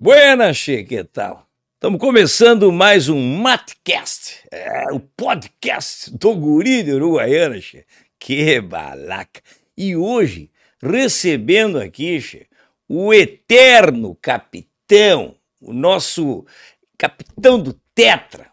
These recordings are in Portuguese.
Buenas, che, que tal? Estamos começando mais um Matcast, o podcast do guri de Uruguaiana, che. Que balaca! E hoje, recebendo aqui, che, o eterno capitão, o nosso capitão do Tetra,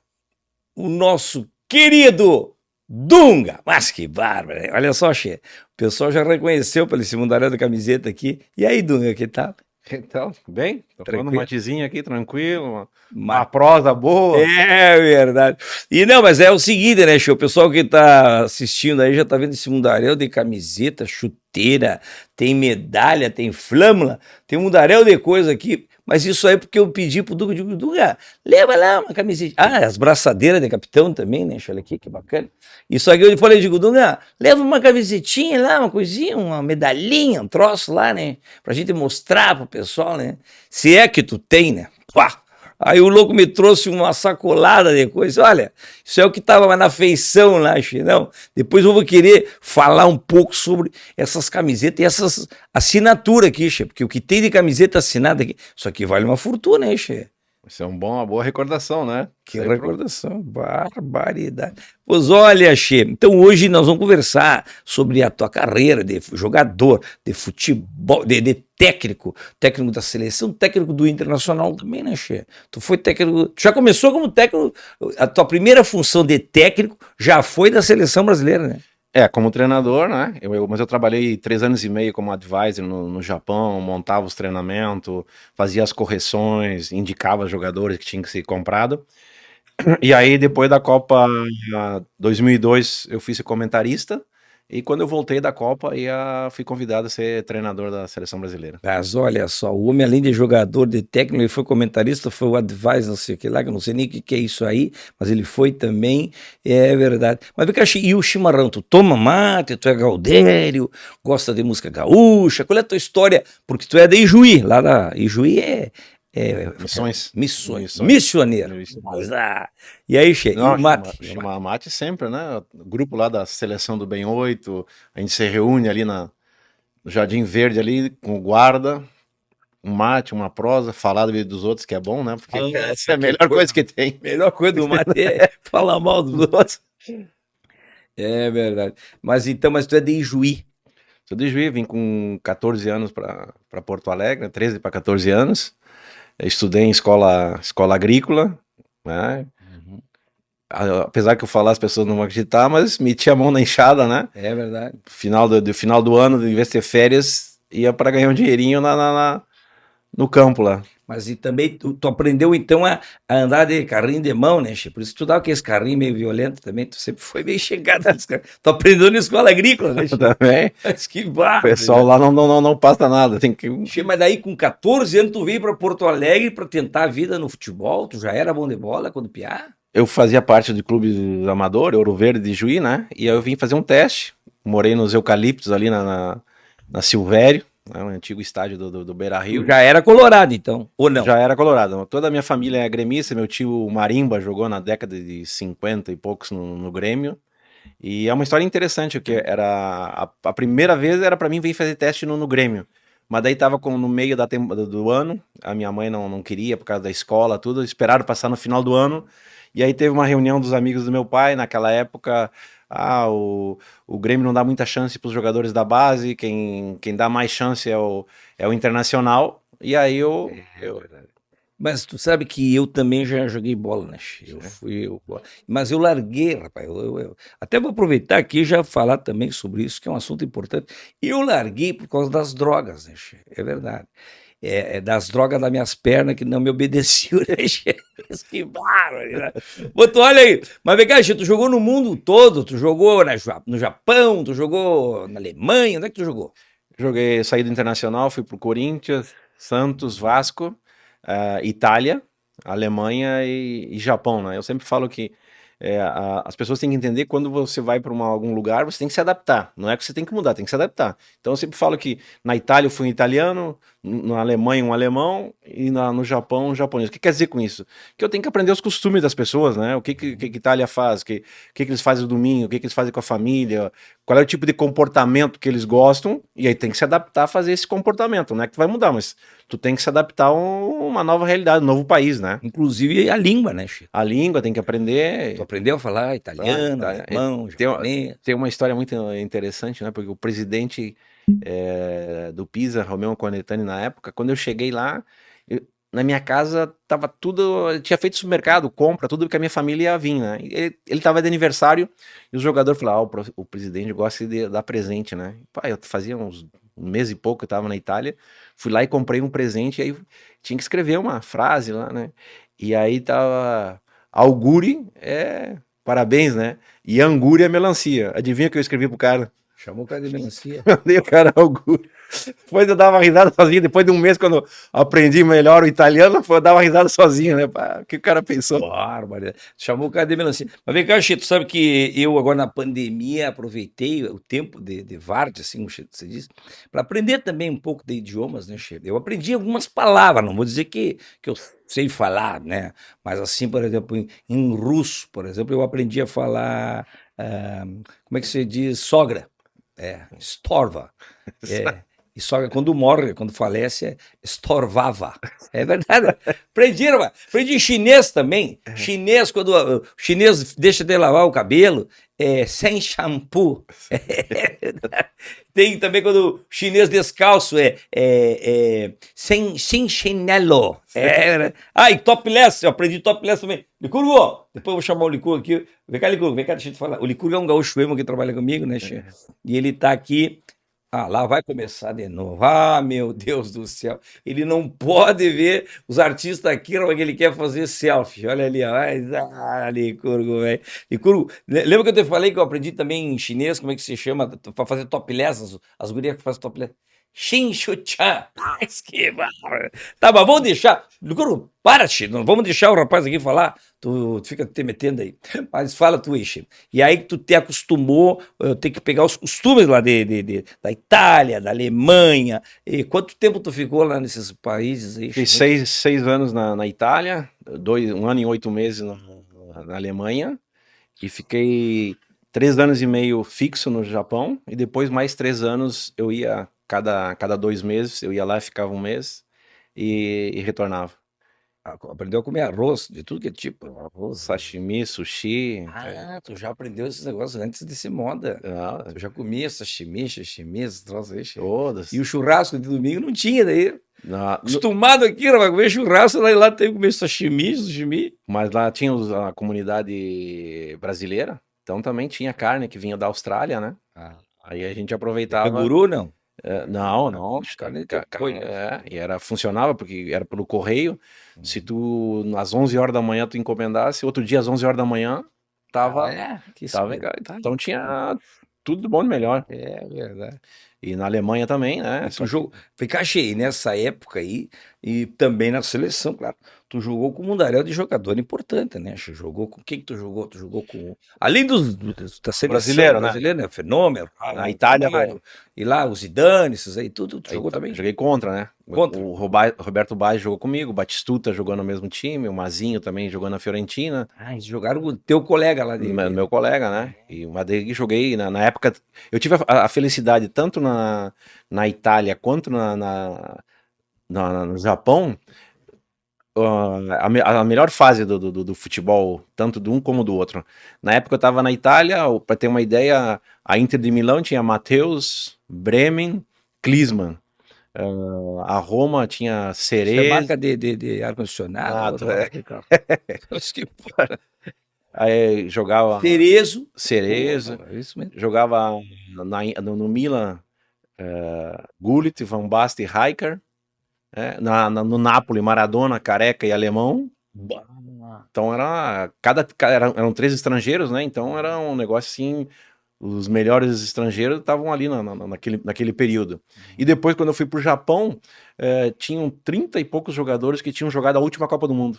o nosso querido Dunga. Mas que bárbaro, né? Olha só, che, o pessoal já reconheceu pelo esse mundaréu da camiseta aqui. E aí, Dunga, que tal? Então, bem, tô falando um Tranquilo? matezinho aqui, tranquilo, uma Ma- prosa boa. É verdade. E não, mas é o seguinte, né, show? O pessoal que tá assistindo aí já tá vendo esse mundaréu de camiseta, chuteira, tem medalha, tem flâmula, tem um mundaréu de coisa aqui. Mas isso aí porque eu pedi pro Duga, digo, Duga, leva lá uma camiseta. Ah, as braçadeiras de capitão também, né? Olha aqui, que bacana. Isso aqui eu falei, digo, Duga, leva uma camisetinha lá, uma coisinha, uma medalhinha, um troço lá, né? Pra gente mostrar pro pessoal, né? Se é que tu tem, né? Pá! Aí o louco me trouxe uma sacolada de coisa. Olha, isso é o que estava na feição lá, não. Depois eu vou querer falar um pouco sobre essas camisetas e essas assinaturas aqui, che, porque o que tem de camiseta assinada aqui, isso aqui vale uma fortuna, hein, che? Isso é uma boa recordação, né? Que recordação, barbaridade. Pois olha, che, então hoje nós vamos conversar sobre a tua carreira de jogador, de futebol, de técnico da seleção, técnico do Internacional também, né, che? Tu foi técnico, tu já começou como técnico, a tua primeira função de técnico já foi da seleção brasileira, né? Como treinador, né? Mas eu trabalhei 3 anos e meio como advisor no Japão, montava os treinamentos, fazia as correções, indicava os jogadores que tinham que ser comprado. E aí, depois da Copa 2002, eu fui ser comentarista. E quando eu voltei da Copa, fui convidado a ser treinador da seleção brasileira. Mas olha só, o homem, além de jogador, de técnico, ele foi comentarista, foi o advisor, não sei o que lá, que eu não sei nem o que é isso aí, mas ele foi também, é verdade. Mas vem cá, e o chimarrão, tu toma mate, tu é gaudério, gosta de música gaúcha, qual é a tua história? Porque tu é de Ijuí, lá da Ijuí Missões. Missioneiro. Mas, e aí, che, Não, e o mate? chama mate sempre, né? O grupo lá da seleção do Bem 8, a gente se reúne ali no Jardim Verde ali com o guarda, um mate, uma prosa, falar da vida dos outros, que é bom, né? Porque essa é a melhor coisa que tem. Melhor coisa do mate é falar mal dos outros. É verdade. Mas então, mas tu é de Ijuí. Sou de Juiz, vim com 14 anos para Porto Alegre, 13 para 14 anos. Estudei em escola agrícola, né? Apesar que eu falar, as pessoas não vão acreditar, mas meti a mão na enxada, né? É verdade. Final do ano, em vez de ter férias, ia para ganhar um dinheirinho no campo lá. Mas e também tu aprendeu então a andar de carrinho de mão, né, che? Por isso que tu dá aqueles carrinhos meio violentos também, tu sempre foi meio chegado nesse carrinho. Tu aprendeu na escola agrícola, né, che? Também. Mas que barra. O pessoal lá não passa nada, tem que... Che, mas daí com 14 anos tu veio para Porto Alegre para tentar a vida no futebol, tu já era bom de bola quando piá? Eu fazia parte de clube amador, Ouro Verde de Juí, né? E aí eu vim fazer um teste, morei nos eucaliptos ali na Silvério, né? O antigo estádio do Beira-Rio. Já era colorado então, ou não? Já era colorado. Toda a minha família é gremista, meu tio Marimba jogou na década de 50 e poucos no Grêmio. E é uma história interessante, porque era a primeira vez era para mim vir fazer teste no Grêmio. Mas daí tava no meio do ano, a minha mãe não queria por causa da escola, tudo, esperaram passar no final do ano. E aí teve uma reunião dos amigos do meu pai, naquela época, o Grêmio não dá muita chance para os jogadores da base, quem dá mais chance é o Internacional, e aí Mas tu sabe que eu também já joguei bola, né? Mas eu larguei, rapaz. Até vou aproveitar aqui e já falar também sobre isso, que é um assunto importante. Eu larguei por causa das drogas, né? É verdade. Das drogas das minhas pernas que não me obedeciam, né? Que bárbaro, né? Tu olha aí. Mas vem cá, tu jogou no mundo todo, tu jogou no Japão, tu jogou na Alemanha, onde é que tu jogou? Joguei, saí do Internacional, fui pro Corinthians, Santos, Vasco, Itália, Alemanha e Japão, né? Eu sempre falo que as pessoas têm que entender que quando você vai para algum lugar, você tem que se adaptar. Não é que você tem que mudar, tem que se adaptar. Então eu sempre falo que na Itália eu fui um italiano, na Alemanha um alemão e no Japão um japonês. O que quer dizer com isso? Que eu tenho que aprender os costumes das pessoas, né? O que Itália faz, o que eles fazem no domingo, o que eles fazem com a família, qual é o tipo de comportamento que eles gostam, e aí tem que se adaptar a fazer esse comportamento. Não é que tu vai mudar, mas tu tem que se adaptar a uma nova realidade, um novo país, né? Inclusive a língua, né, Chico? A língua tem que aprender. Tu aprendeu a falar italiano, alemão, japonês. Tem uma história muito interessante, né? Porque o presidente do Pisa, Romeo Conetani, na época, quando eu cheguei lá, na minha casa tava tudo, eu tinha feito supermercado, compra, tudo que a minha família ia vir, né? Ele tava de aniversário e o jogador falou: o presidente gosta de dar presente, né? Pá, eu fazia um mês e pouco, eu tava na Itália, fui lá e comprei um presente, e aí tinha que escrever uma frase lá, né? E aí tava auguri parabéns, né? E angúria é melancia. Adivinha o que eu escrevi pro cara? Chamou o cara de melancia. Mandei o cara auguri. Depois eu dava risada sozinho. Depois de um mês, quando eu aprendi melhor o italiano, eu dava risada sozinho, né? O que o cara pensou? Bárbaro. Chamou o cara de melancia. Mas vem cá, Chito, sabe que eu agora na pandemia aproveitei o tempo de Varde, assim, você disse, para aprender também um pouco de idiomas, né, Chito? Eu aprendi algumas palavras, não vou dizer que eu sei falar, né? Mas assim, por exemplo, em russo, por exemplo, eu aprendi a falar, como é que se diz? Sogra. Estorva. E sogra, quando morre, quando falece, estorvava. É verdade. Aprendi chinês também. Chinês, quando o chinês deixa de lavar o cabelo, sem shampoo. Tem também quando o chinês descalço, sem chinelo. E topless, eu aprendi topless também. Licurgo, depois eu vou chamar o Licurgo aqui. Vem cá, Licurgo, vem cá, deixa eu te falar. O Licurgo é um gaúcho mesmo que trabalha comigo, né, Che? E ele tá aqui. Lá vai começar de novo. Meu Deus do céu. Ele não pode ver os artistas aqui, que ele quer fazer selfie. Olha ali, ó. Licurgo, velho. Licurgo, lembra que eu te falei que eu aprendi também em chinês, como é que se chama, para fazer topless, as gurias que fazem topless. Xin-chu-chan. Que barra. Tá, mas vamos deixar. Licurgo, para, Chico. Não vamos deixar o rapaz aqui falar. Tu fica te metendo aí. Mas fala tu aí, Chico. E aí tu te acostumou, ter que pegar os costumes lá da Itália, da Alemanha. E quanto tempo tu ficou lá nesses países aí? Fiquei 6 anos na Itália, 1 ano e 8 meses na Alemanha, e fiquei 3 anos e meio fixo no Japão, e depois mais 3 anos eu ia, cada 2 meses, eu ia lá, ficava um mês e retornava. Aprendeu a comer arroz, de tudo que é tipo. Arroz, sashimi, sushi. Tu já aprendeu esses negócios antes de ser moda. Tu já comia sashimi, esses troços aí. Todas. E o churrasco de domingo não tinha daí. Acostumado aqui, vai comer churrasco, lá tem que comer sashimi. Mas lá tinha a comunidade brasileira, então também tinha carne que vinha da Austrália, né? Aí a gente aproveitava. Canguru, não? Não. Carne e funcionava porque era pelo correio. Se tu, às 11 horas da manhã, tu encomendasse, outro dia às 11 horas da manhã, tava legal. Então tinha tudo bom e melhor. É verdade. E na Alemanha também, né? Achei nessa época aí, e também na seleção, claro. Tu jogou com um mundaréu de jogador importante, né? Jogou com quem que tu jogou? Tu jogou com. Além da seleção brasileiro, né? Fenômeno. Na Itália, e lá, os Zidane, esses aí, tudo tu jogou também? Joguei contra, né? O Roberto Baggio jogou comigo, o Batistuta jogou no mesmo time, o Mazinho também jogou na Fiorentina. Eles jogaram com o teu colega lá dele. Meu colega, né? E uma daí joguei, na época, eu tive a felicidade, tanto na Itália quanto no Japão, a melhor fase do futebol, tanto de um como do outro. Na época eu estava na Itália, para ter uma ideia, a Inter de Milão tinha Matheus, Bremen, Klinsmann. A Roma tinha Cerezo. Isso é marca de ar-condicionado. Aí jogava Cerezo. Isso mesmo. Jogava no Milan, Gullit, Van Basten e Rijkaard. No Napoli, Maradona, Careca e Alemão. Então eram 3 estrangeiros, né? Então era um negócio assim. Os melhores estrangeiros estavam ali naquele período. E depois, quando eu fui pro Japão, tinham 30 e poucos jogadores que tinham jogado a última Copa do Mundo.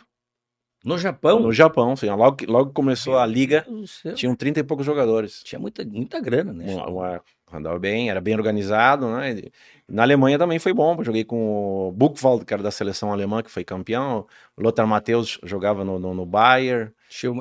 No Japão? No Japão, sim. Logo que começou a liga, Meu Deus do céu. tinham 30 e poucos jogadores. Tinha muita grana, né? Andava bem, era bem organizado, né? Na Alemanha também foi bom. Eu joguei com o Buchwald, que era da seleção alemã, que foi campeão. O Lothar Matthäus jogava no Bayern.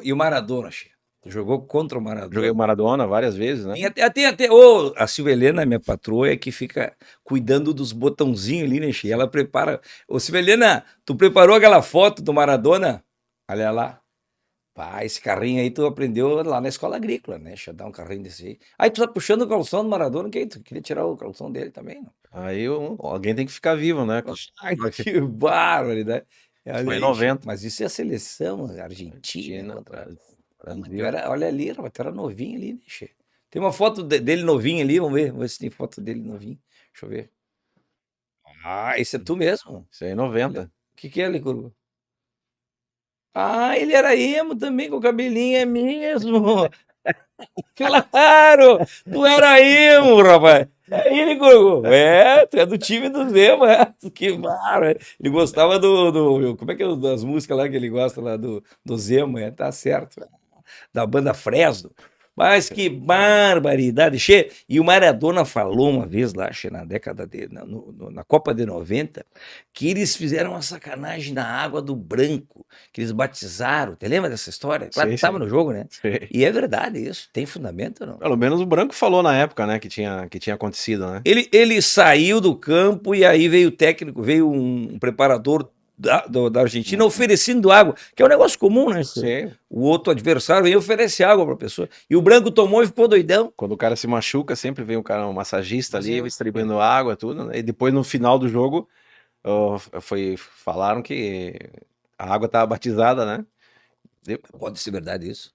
E o Maradona, che. Jogou contra o Maradona. Joguei o Maradona várias vezes, né? Tem até a Silvia Helena, minha patroa, é que fica cuidando dos botãozinhos ali, né, che? Ela prepara. Ô, Silvia Helena, tu preparou aquela foto do Maradona? Olha lá. Pá, esse carrinho aí tu aprendeu lá na escola agrícola, né? Deixa eu dar um carrinho desse aí. Aí tu tá puxando o calção do Maradona, que aí tu queria tirar o calção dele também, não? Aí alguém tem que ficar vivo, né? Ai, que barbaridade. Foi Olha em aí, 90. mas isso é a seleção Argentina. Brasil. Olha ali, rapaz, tu era novinho ali, né, che? Tem uma foto dele novinho ali, vamos ver se tem foto dele novinho. Deixa eu ver. Ah, esse é tu mesmo? Isso aí é 90. O que é, Licurgo? Ah, ele era emo também, com o cabelinho, é mesmo. Claro! Tu era emo, rapaz. É ele, Licurgo. É, tu é do time do emo, é. Que mara. Ele gostava como é que é das músicas lá que ele gosta lá do Zemo, é, tá certo. Da banda Fresno. Mas que barbaridade, che. E o Maradona falou uma vez lá, che, na década na Copa de 90, que eles fizeram uma sacanagem na água do Branco, que eles batizaram. Te lembra dessa história? Claro que estava no jogo, né? Sim. E é verdade isso. Tem fundamento ou não? Pelo menos o Branco falou na época, né, que tinha acontecido, né? Ele saiu do campo e aí veio o técnico, veio um preparador da Argentina oferecendo água, que é um negócio comum, né? Sim. O outro adversário vem e oferece água para a pessoa. E o Branco tomou e ficou doidão. Quando o cara se machuca, sempre vem um massagista ali, distribuindo água, tudo, né? E depois, no final do jogo, falaram que a água estava batizada, né? Pode ser verdade isso?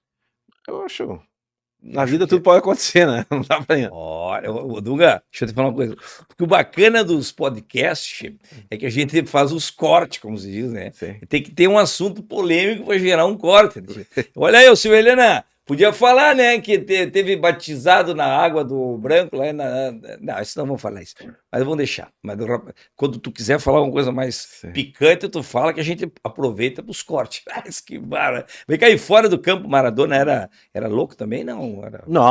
Eu acho. Na vida tudo pode acontecer, né? Não dá pra ir. Olha, Dunga, deixa eu te falar uma coisa. Porque o bacana dos podcasts é que a gente faz os cortes, como se diz, né? Sim. Tem que ter um assunto polêmico para gerar um corte. Olha aí, Silvia Helena, podia falar, né, que teve batizado na água do Branco lá não, isso não vamos falar isso. Mas vamos deixar. Mas quando tu quiser falar uma coisa mais picante, tu fala que a gente aproveita para os cortes. Mas que barra. Vem cair fora do campo, Maradona era louco também? Não,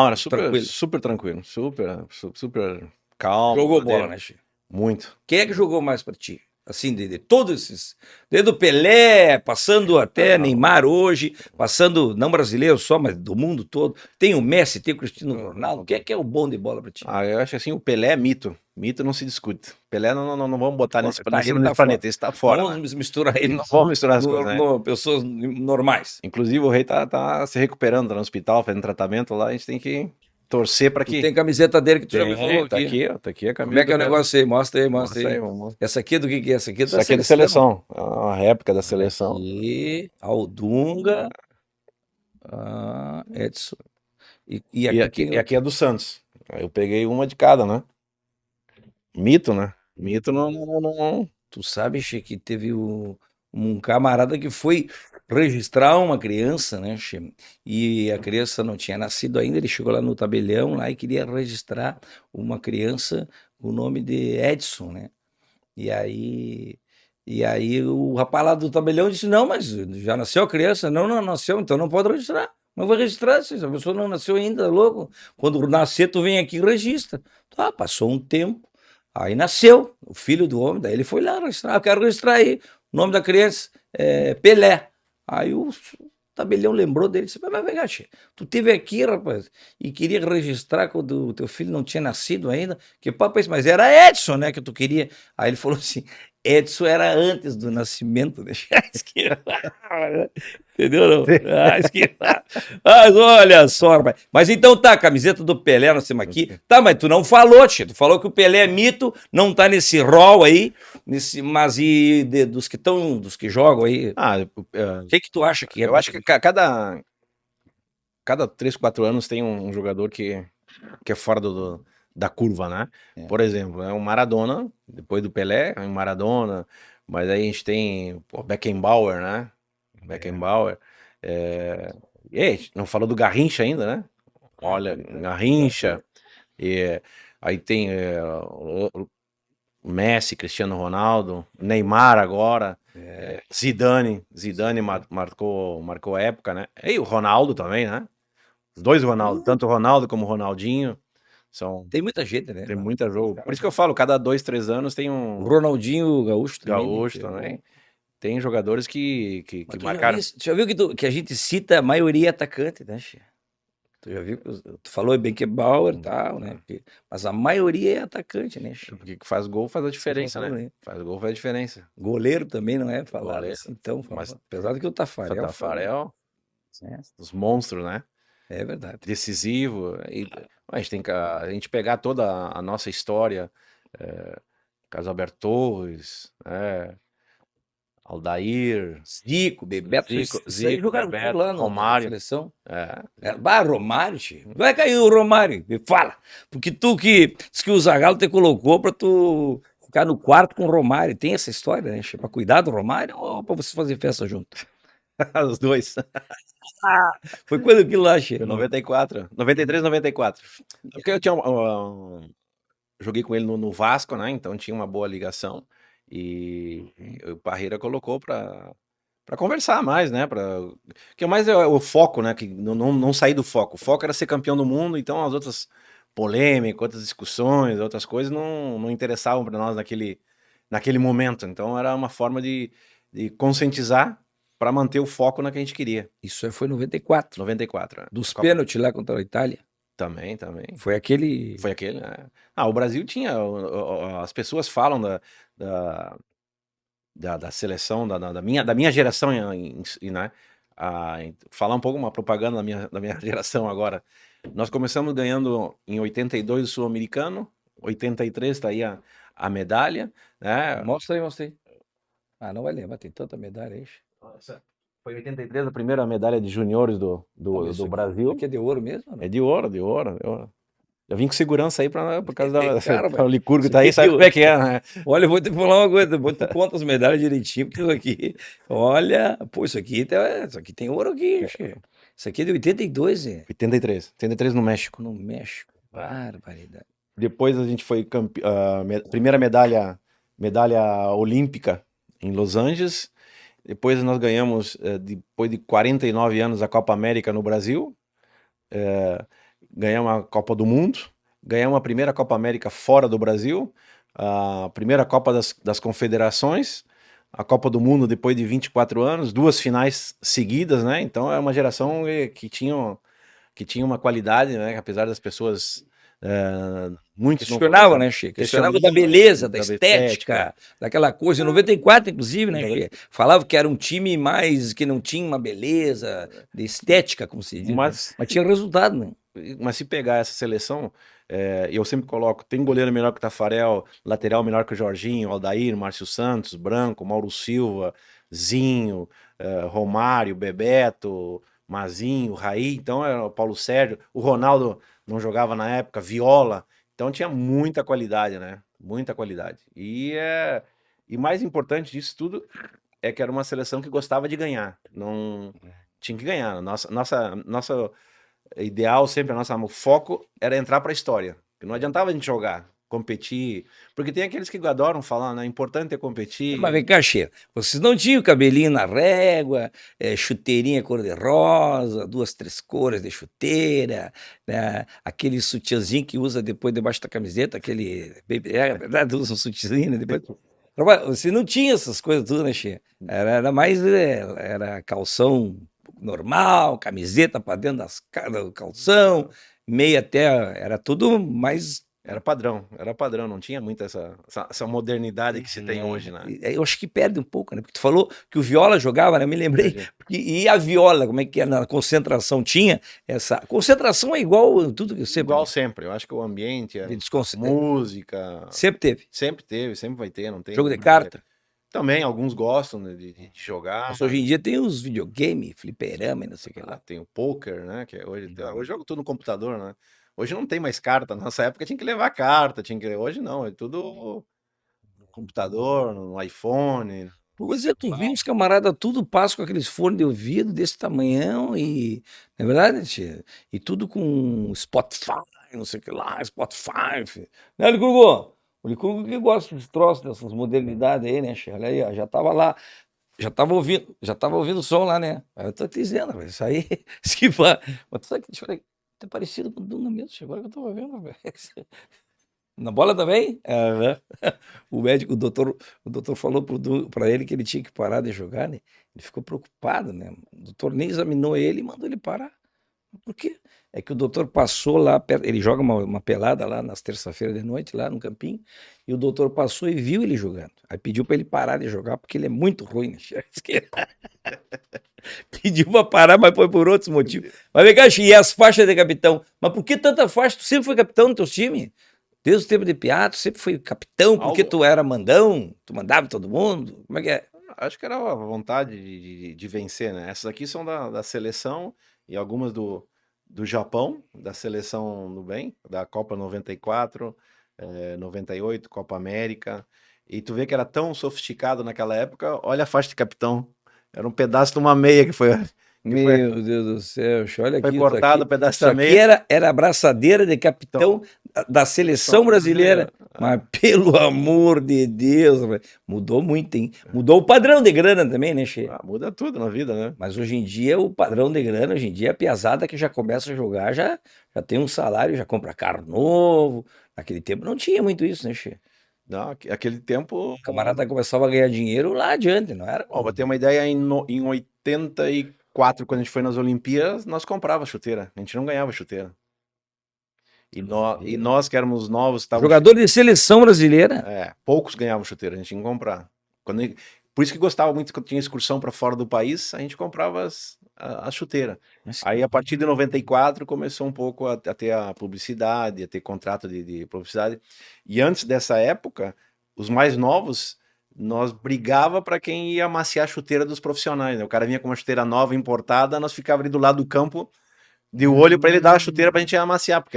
era super tranquilo. Super calmo. Jogou bola, né, Chico? Muito. Quem é que jogou mais para ti? Assim, de todos esses. Desde o Pelé, passando até Neymar hoje, passando, não brasileiro só, mas do mundo todo. Tem o Messi, tem o Cristiano Ronaldo. Quem é que é o bom de bola para ti? Eu acho assim, o Pelé é mito. Mito não se discute. Pelé não vamos botar nesse planeta. Esse tá fora. Vamos misturar ele. Não vamos misturar as coisas, né? Pessoas normais. Inclusive, o Rei tá se recuperando, tá no hospital, fazendo tratamento lá. A gente tem que torcer para que... Tem camiseta dele que tu já me falou tá aqui, ó. Tá aqui a camisa. Como é que é o negócio aí? Mostra aí. Vamos. Essa aqui é do que é? Essa aqui é da seleção. É uma réplica da seleção. E Aldunga. Edson. E aqui é do Santos. Eu peguei uma de cada, né? Mito, né? Mito não. Tu sabe, Che, que teve um camarada que foi registrar uma criança, né, Che? E a criança não tinha nascido ainda, ele chegou lá no tabelião lá e queria registrar uma criança, o nome de Edson, né? E aí o rapaz lá do tabelião disse, não, mas já nasceu a criança? Não nasceu, então não pode registrar. Mas vai registrar, se a pessoa não nasceu ainda, louco. Quando nascer, tu vem aqui e registra. Tá, passou um tempo, aí nasceu o filho do homem, daí ele foi lá registrar, eu quero registrar aí, o nome da criança é Pelé. Aí o tabelião lembrou dele, disse, mas vem cá, tu esteve aqui, rapaz, e queria registrar quando o teu filho não tinha nascido ainda, que papo é esse? Mas era Edson, né, que tu queria. Aí ele falou assim, Edson era antes do nascimento, deixa entendeu? Não? Mas olha só, rapaz. Mas então tá, camiseta do Pelé, nós temos aqui. Tá, mas tu não falou, tia. Tu falou que o Pelé é mito, não tá nesse rol aí, mas dos que jogam aí. O que tu acha que é? Eu acho que cada 3, 4 anos tem um jogador que é fora da curva, né? Por exemplo, o Maradona, depois do Pelé, o Maradona, mas aí a gente tem o Beckenbauer, né? Beckenbauer. E aí, não falou do Garrincha ainda, né? Olha, Garrincha. Aí tem o Messi, Cristiano Ronaldo, Neymar agora. Zidane marcou a época, né? E o Ronaldo também, né? Os dois Ronaldo, tanto o Ronaldo como o Ronaldinho. Tem muita gente, né? Tem muita jogo. Por isso que eu falo, cada 2, 3 anos tem O um Ronaldinho Gaúcho também. gaúcho Né? também. Tem jogadores que Mas marcaram. tu já viu que a gente cita a maioria atacante, né, Che? Tu já viu que tu falou bem que é Bauer e tal, né? Mas a maioria é atacante, né, Che? Porque faz gol faz a diferença, falou, né? né? Faz gol faz a diferença. Goleiro também não é falado Goleiro. assim, então, Mas apesar do que o o Tafarel Tafarel, né? os monstros, né? É verdade. Decisivo. E a gente tem que a gente pegar toda a nossa história, Carlos Alberto Torres, Aldair, Zico, Bebeto, Zico, esses aí jogaram tudo Bebeto, lá na Romário. seleção. É. Romário, Che. Vai cair o Romário, me fala. Porque tu que diz que o Zagallo te colocou pra tu ficar no quarto com o Romário. Tem essa história, né, Che? Pra cuidar do Romário ou pra vocês fazer festa junto? Os dois. Foi quando aquilo lá, Che? Foi 94. 93, 94. Porque eu tinha joguei com ele no Vasco, né? Então tinha uma boa ligação. E o Parreira colocou pra conversar mais, né? Que mais é o foco, né? Que não sair do foco. O foco era ser campeão do mundo, então as outras polêmicas, outras discussões, outras coisas não interessavam para nós naquele momento. Então era uma forma de conscientizar para manter o foco na que a gente queria. Isso aí foi em 94. 94. Né? Dos pênaltis lá contra a Itália. Também. Foi aquele. Foi aquele, né? O Brasil tinha. As pessoas falam da seleção, da minha geração, né? Falar um pouco uma propaganda da minha geração agora. Nós começamos ganhando em 82 o Sul-Americano, 83 tá aí a medalha, né? Mostra aí. Ah, não vai lembrar, tem tanta medalha aí. Foi em 83 a primeira medalha de juniores do Brasil. Aqui é de ouro mesmo? Não? É de ouro. Eu vim com segurança aí por causa da. Cara, o Licurgo tá aí, sabe como é que é, né? Olha, eu vou te falar uma coisa, depois tu conta as medalhas direitinho, porque isso aqui, olha, pô, isso aqui tem ouro aqui, Che. Isso aqui é de 82, 83 no México. No México, barbaridade. Depois a gente foi primeira medalha olímpica em Los Angeles. Depois nós ganhamos, depois de 49 anos, a Copa América no Brasil. Ganhamos a Copa do Mundo. Ganhamos a primeira Copa América fora do Brasil. A primeira Copa das Confederações. A Copa do Mundo depois de 24 anos. 2 finais seguidas, né? Então é uma geração que tinha uma qualidade, né? Apesar das pessoas... muitos questionava, né, Che? Questionava da beleza, da estética, daquela coisa. Em 94, inclusive, né, Che? Falava que era um time mais que não tinha uma beleza de estética, como se diz. Mas tinha resultado, né? Mas se pegar essa seleção, eu sempre coloco, tem goleiro melhor que o Tafarel, lateral melhor que o Jorginho, Aldair, Márcio Santos, Branco, Mauro Silva, Zinho, Romário, Bebeto, Mazinho, Raí, então era o Paulo Sérgio, o Ronaldo não jogava na época, Viola, então tinha muita qualidade, né? Muita qualidade. E mais importante disso tudo é que era uma seleção que gostava de ganhar, não tinha que ganhar. Nossa ideal sempre, o foco era entrar para a história. Não adiantava a gente jogar, competir, porque tem aqueles que adoram falar, né? Importante é competir. Mas vem cá, Che, vocês não tinham cabelinho na régua, chuteirinha cor-de-rosa, 2, 3 cores de chuteira, né? Aquele sutiãzinho que usa depois debaixo da camiseta, aquele... É verdade, usa um sutiãzinho, né? Depois... Você não tinha essas coisas tudo, né, Che? Era mais... Era calção normal, camiseta para dentro do calção, meia até... Era tudo mais... Era padrão, não tinha muita essa modernidade que se tem hoje, né? Eu acho que perde um pouco, né? Porque tu falou que o Viola jogava, né? Eu me lembrei. E a Viola, como é que é na concentração? Tinha essa... Concentração é igual tudo que sempre... Igual sempre, eu acho que o ambiente, música... Sempre teve. Sempre teve, sempre vai ter, não tem... Jogo de carta. Também, alguns gostam de jogar. Mas hoje em dia tem os videogame, fliperama e não sei o que lá. Tem o poker, né? Que hoje jogo tudo no computador, né? Hoje não tem mais carta. Nessa época tinha que levar carta, hoje não, é tudo no computador, no iPhone. Pois é, tu viu os camaradas tudo passa com aqueles fones de ouvido desse tamanhão e, não é verdade, tia? E tudo com Spotify, não sei o que lá, Spotify. Né, Licurgo? O Licurgo que gosta dos troços, dessas modernidades aí, né, tia? Olha aí, ó, já tava lá Já tava ouvindo o som lá, né? Aí eu tô te dizendo, velho, isso aí, esquiva. Mas tu sabe que, deixa eu ver, tá parecido com o Dunga mesmo, agora que eu tava vendo, velho. Na bola também? Aham. O médico, o doutor falou para ele que ele tinha que parar de jogar, né? Ele ficou preocupado, né? O doutor nem examinou ele e mandou ele parar. Por quê? É que o doutor passou lá, ele joga uma pelada lá nas terça-feiras de noite, lá no campinho, e o doutor passou e viu ele jogando. Aí pediu para ele parar de jogar, porque ele é muito ruim na esquerda. Pediu para parar, mas foi por outros motivos. Mas vem cá, e as faixas de capitão? Mas por que tanta faixa? Tu sempre foi capitão no teu time? Desde o tempo de piá, tu sempre foi capitão, porque tu era mandão, tu mandava todo mundo. Como é que é? Acho que era a vontade de vencer, né? Essas aqui são da seleção e algumas do Japão, da seleção no bem, da Copa 94, 98, Copa América. E tu vê que era tão sofisticado naquela época, olha a faixa de capitão. Era um pedaço de uma meia que foi Meu Deus do céu, olha foi aqui, cortado o pedaço isso da aqui meia. era a braçadeira de capitão da seleção brasileira. Mas pelo amor de Deus, velho, mudou muito, hein? Mudou o padrão de grana também, né, Che? Muda tudo na vida, né? Mas hoje em dia, o padrão de grana, hoje em dia, a piazada que já começa a jogar já tem um salário, já compra carro novo. Naquele tempo não tinha muito isso, né, Che? Não, aquele tempo. O camarada começava a ganhar dinheiro lá adiante, não era? Ó, pra ter uma ideia, em 84, quando a gente foi nas Olimpíadas, nós comprava chuteira. A gente não ganhava chuteira. E nós que éramos novos, Jogador de seleção brasileira. poucos ganhavam chuteira, a gente tinha que comprar. Por isso que gostava muito quando tinha excursão para fora do país, a gente comprava a chuteira. Aí a partir de 94 começou um pouco a ter a publicidade, a ter contrato de publicidade. E antes dessa época, os mais novos, nós brigava para quem ia amaciar a chuteira dos profissionais, né? O cara vinha com uma chuteira nova importada, nós ficava ali do lado do campo de olho para ele dar a chuteira pra gente amaciar, porque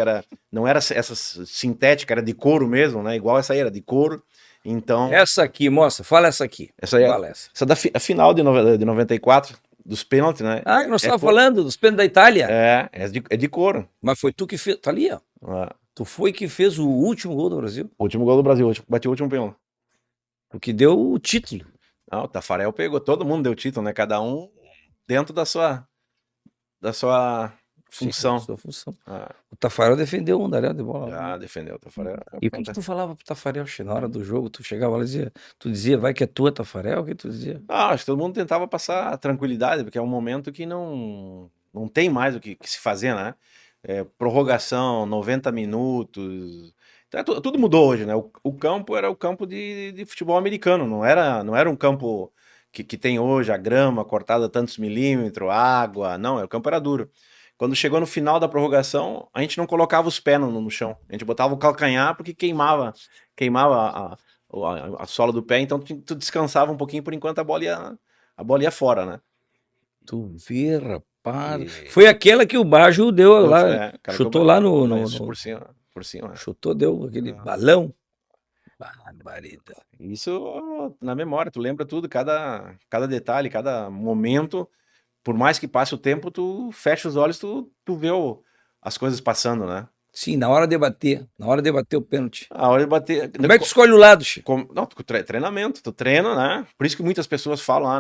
não era essa sintética, era de couro mesmo, né? Igual essa aí, era de couro. Então. Essa aqui, moça, fala essa aqui. Essa aí fala essa. Essa a final de 94, dos pênaltis, né? Ah, nós estávamos falando dos pênaltis da Itália. É de couro. Mas foi tu que fez. Tá ali, ó. Tu foi que fez o último gol do Brasil. O último gol do Brasil, bati o último pênalti. O que deu o título. O Tafarel pegou, todo mundo deu título, né? Cada um dentro da sua função. Sim, sua função. O Tafarel defendeu o Mundaréu de bola. Defendeu o Tafarel. E o que tu falava pro Tafarel, na hora do jogo? Tu chegava lá e dizia, tu dizia, vai que é tua, Tafarel? O que tu dizia? Acho que todo mundo tentava passar tranquilidade, porque é um momento que não tem mais o que se fazer, né? Prorrogação, 90 minutos. Então, tudo mudou hoje, né? O campo era o campo de futebol americano, não era um campo que tem hoje, a grama cortada a tantos milímetros, água. Não, o campo era duro. Quando chegou no final da prorrogação, a gente não colocava os pés no chão. A gente botava o calcanhar porque queimava a sola do pé, então tu descansava um pouquinho por enquanto a bola ia fora, né? Tu vê, rapaz. Foi aquela que o Bajo deu lá, chutou lá no... Por cima. Chutou, deu aquele balão. Barbaridade. Isso na memória, tu lembra tudo, cada detalhe, cada momento. Por mais que passe o tempo, tu fecha os olhos, tu vê as coisas passando, né? Sim, na hora de bater o pênalti. A hora de bater. Como é que tu escolhe o lado, Chico? Não, treinamento, tu treina, né? Por isso que muitas pessoas falam,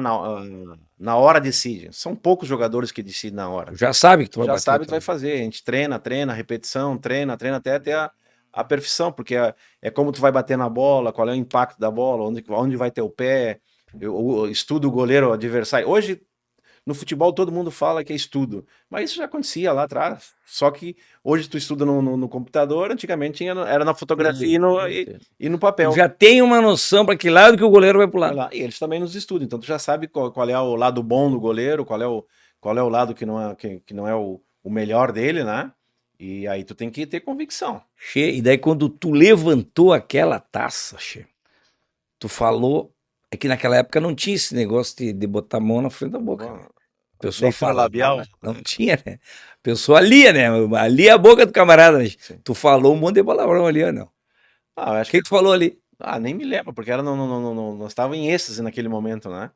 na hora decide. São poucos jogadores que decidem na hora. Já sabe que tu vai bater. Já sabe que tu vai fazer. A gente treina, repetição, treina até a perfeição, porque é como tu vai bater na bola, qual é o impacto da bola, onde vai ter o pé, eu estudo o goleiro, o adversário. Hoje, no futebol, todo mundo fala que é estudo, mas isso já acontecia lá atrás. Só que hoje tu estuda no computador, antigamente era na fotografia e no papel. Tu já tem uma noção para que lado que o goleiro vai pular. E eles também nos estudam, então tu já sabe qual é o lado bom do goleiro, qual é o lado que não é o melhor dele, né? E aí tu tem que ter convicção. E daí quando tu levantou aquela taça, tu falou... É que naquela época não tinha esse negócio de botar a mão na frente da boca. Né? A pessoa fala labial. Não tinha, né? A pessoa lia, né? Ali a boca do camarada. Né? Tu falou um monte de palavrão ali, ou não? O que tu falou ali? Nem me lembro, porque nós estávamos em êxtase naquele momento, né?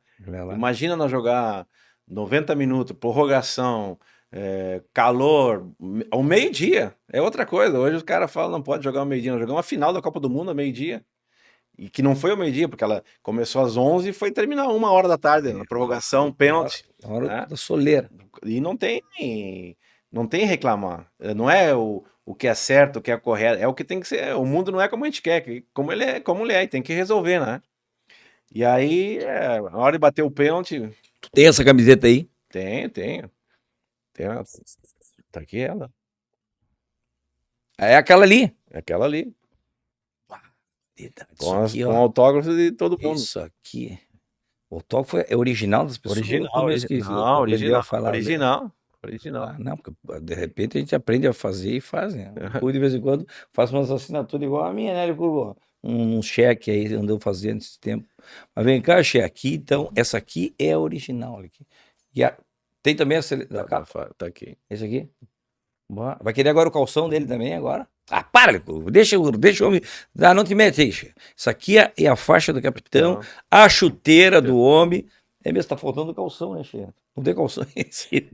Imagina nós jogar 90 minutos, prorrogação, calor, ao meio-dia. É outra coisa. Hoje os caras falam não pode jogar ao meio-dia. Nós jogamos uma final da Copa do Mundo ao meio-dia. E que não foi ao meio-dia, porque ela começou às 11 e foi terminar 1 hora da tarde, na prorrogação, pênalti. Na hora Né? da soleira. E não tem reclamar. Não é o que é certo, o que é correto, é o que tem que ser. O mundo não é como a gente quer, como ele é, e tem que resolver, né? E aí, na hora de bater o pênalti, Tu tem essa camiseta aí? tenho. Tá aqui ela, É aquela ali. é aquela ali, Eita, com, isso aqui, com ó. autógrafo de todo mundo. Isso aqui. O autógrafo é original das pessoas? Original, Como é que não, aprendeu a original, falar? original. Ah, não, porque de repente a gente aprende a fazer e faz, né? Eu, de vez em quando, faço umas assinaturas igual a minha, né, Licurgo? Um cheque aí, andou fazendo esse tempo. Mas vem cá, cheque, aqui, então, essa aqui é a original. Aqui. Tem também da capa? Tá aqui. Esse aqui? Boa. Vai querer agora o calção dele também, agora? Ah, para, Licurgo, deixa o homem... Ah, não te mete aí, chefe. Isso aqui é a faixa do capitão, a chuteira do homem. É mesmo, tá faltando o calção, né, chefe? Não tem calção esse.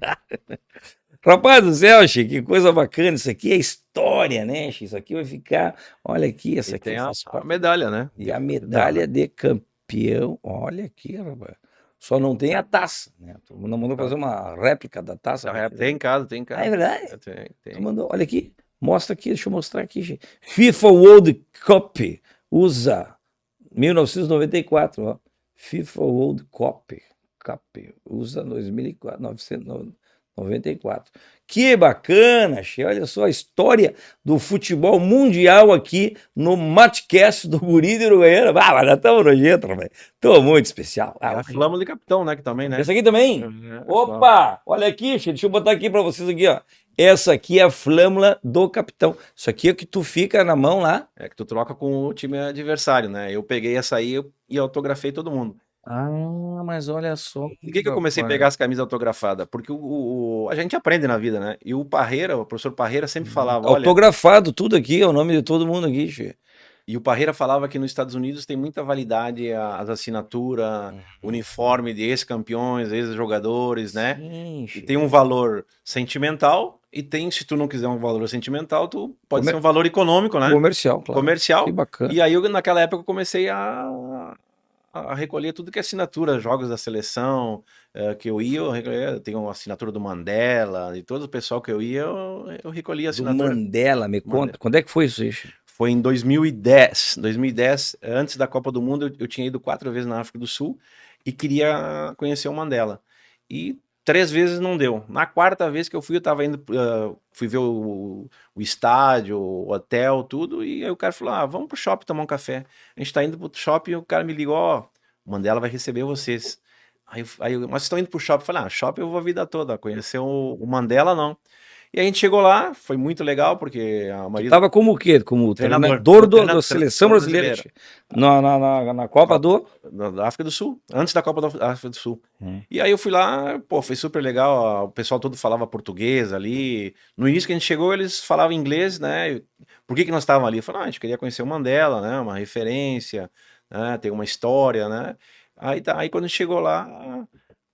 Rapaz do céu, Chico, que coisa bacana. Isso aqui é história, né, Chico? Isso aqui vai ficar. Olha aqui, essa E aqui tem faz a parte. medalha, né? E a medalha de campeão. Olha aqui, rapaz. Só não tem a taça, né? Tu não mandou fazer uma réplica da taça? Tem em casa, tem em casa. Ah, é verdade? Tem. Tu mandou, olha aqui. Mostra aqui, deixa eu mostrar aqui, gente. FIFA World Cup. USA 1994, ó. FIFA World Cup. USA 2004, 1994. Que bacana, che. Olha só a história do futebol mundial aqui no Matcast do Guri de Uruguaiana. Ah, mas já estamos nojento, rapaz. Tô muito especial. A flâmula de capitão, né? Que também, né? Essa aqui também? Opa! Olha aqui, che. Deixa eu botar aqui para vocês aqui, ó. Essa aqui é a flâmula do capitão. Isso aqui é que tu fica na mão lá. É que tu troca com o time adversário, né? Eu peguei essa aí e autografei todo mundo. Ah, mas olha só. Por que eu comecei a pegar as camisas autografadas? Porque a gente aprende na vida, né? E o professor Parreira sempre falava, olha... Autografado, tudo aqui, é o nome de todo mundo aqui, che. E o Parreira falava que nos Estados Unidos tem muita validade as assinaturas, uniforme de ex-campeões, ex-jogadores, né? Sim, E tem um valor sentimental e tem, se tu não quiser um valor sentimental, tu pode ser um valor econômico, né? Comercial, claro. Comercial. Que bacana. E aí, naquela época, eu comecei a recolher tudo que é assinatura, jogos da seleção, que eu ia, eu tenho uma assinatura do Mandela, e todo o pessoal que eu ia, eu recolhia a assinatura. Do Mandela, me conta. Quando é que foi isso aí? Foi em 2010. 2010, antes da Copa do Mundo, eu tinha ido 4 vezes na África do Sul e queria conhecer o Mandela. E 3 vezes não deu. Na 4ª vez que eu fui, eu tava indo, fui ver o estádio, o hotel, tudo, e aí o cara falou, vamos pro shopping tomar um café. A gente tá indo pro shopping e o cara me ligou, ó, o Mandela vai receber vocês. Aí mas vocês estão indo pro shopping? Eu falei, shopping eu vou a vida toda, conhecer o Mandela não. E a gente chegou lá, foi muito legal, porque a maioria... Tava como o quê? Como treinador da seleção brasileira. Na Copa da África do Sul, antes da Copa da África do Sul. E aí eu fui lá, pô, foi super legal, o pessoal todo falava português ali. No início que a gente chegou, eles falavam inglês, né? Por que nós estávamos ali? Eu falei, a gente queria conhecer o Mandela, né? Uma referência, né? Tem uma história, né? Aí quando a gente chegou lá...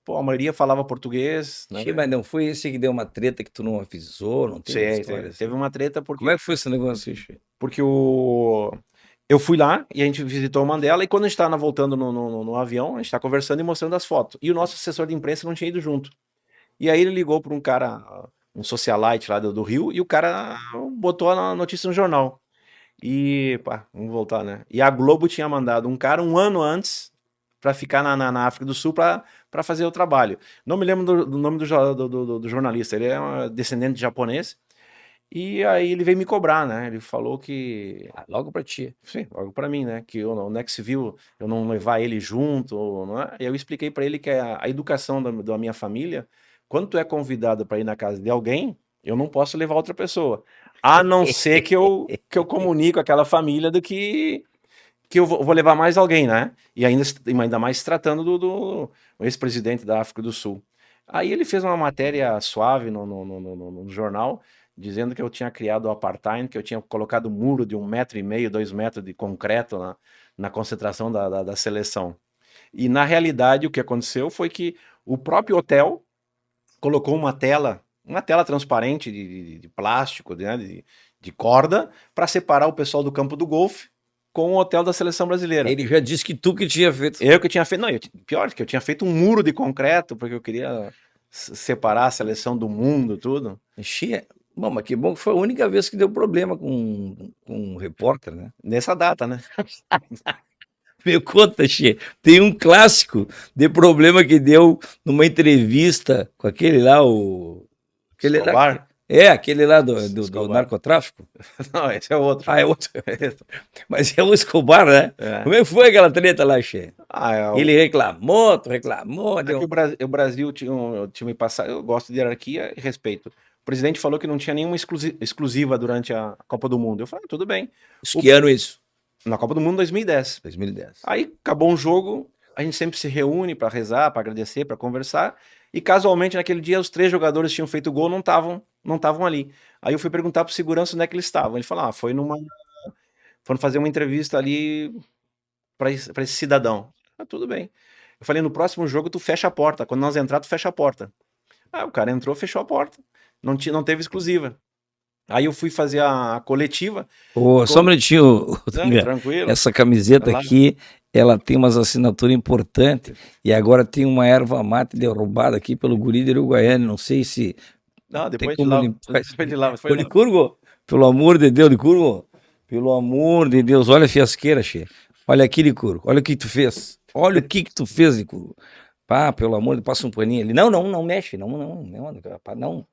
Pô, a maioria falava português, né? Mas não foi esse que deu uma treta que tu não avisou? Não teve história assim? Teve uma treta porque... Como é que foi esse negócio aí? Porque eu fui lá e a gente visitou o Mandela e quando a gente estava voltando no avião, a gente está conversando e mostrando as fotos. E o nosso assessor de imprensa não tinha ido junto. E aí ele ligou para um cara, um socialite lá do Rio, e o cara botou a notícia no jornal. E, vamos voltar, né? E a Globo tinha mandado um cara 1 ano antes para ficar na África do Sul para fazer o trabalho. Não me lembro do nome do jornalista, ele é um descendente de japonês. E aí ele veio me cobrar, né? Ele falou que... logo pra ti. Sim, logo pra mim, né? Que o Nextville, eu não levar ele junto, não é? E eu expliquei pra ele que a educação da minha família, quando tu é convidado pra ir na casa de alguém, eu não posso levar outra pessoa. A não ser que eu comunique aquela família do que eu vou levar mais alguém, né? E ainda mais se tratando do ex-presidente da África do Sul. Aí ele fez uma matéria suave no jornal, dizendo que eu tinha criado o apartheid, que eu tinha colocado um muro de 1,5 m, 2 metros de concreto na concentração da seleção. E na realidade o que aconteceu foi que o próprio hotel colocou uma tela transparente de plástico, né, de corda, para separar o pessoal do campo do golfe com o hotel da seleção brasileira. Ele já disse que tu que tinha feito. Eu que tinha feito, não, pior que eu tinha feito um muro de concreto, porque eu queria separar a seleção do mundo, tudo. Xê. Bom, mas que bom que foi a única vez que deu problema com um repórter, né? Nessa data, né? Me conta, Xê. Tem um clássico de problema que deu numa entrevista com aquele lá, aquele lá, Escobar? aquele lá do Escobar. narcotráfico. Não, esse é outro. Ah, é outro. Mas é o Escobar, né? É. Como é que foi aquela treta lá, Xê? Ah, Ele reclamou, tu reclamou. é que o Brasil tinha me passado. Eu gosto de hierarquia e respeito. O presidente falou que não tinha nenhuma exclusiva durante a Copa do Mundo. Eu falei, tudo bem. Que ano isso? Na Copa do Mundo 2010. 2010. Aí acabou um jogo, a gente sempre se reúne para rezar, para agradecer, para conversar. E casualmente naquele dia os 3 jogadores que tinham feito gol não estavam ali. Aí eu fui perguntar pro segurança onde é que eles estavam. Ele falou: foram fazer uma entrevista ali para esse cidadão. Ah, tudo bem. Eu falei: no próximo jogo tu fecha a porta. Quando nós entrar, tu fecha a porta. Ah, o cara entrou, fechou a porta. Não teve exclusiva. Aí eu fui fazer a coletiva. Só um minutinho, Tranquilo. essa camiseta aqui, ela tem umas assinaturas importantes e agora tem uma erva mate derrubada aqui pelo guri de Uruguaiana, não sei se... Não, depois tem de lá. Depois de lá. Foi Licurgo? Pelo amor de Deus, Licurgo. Pelo amor de Deus, olha a fiasqueira, Che. Olha aqui, Licurgo, olha o que tu fez. Olha o que tu fez, Licurgo. Pá, pelo amor de Deus, passa um paninho ali. Não mexe, não.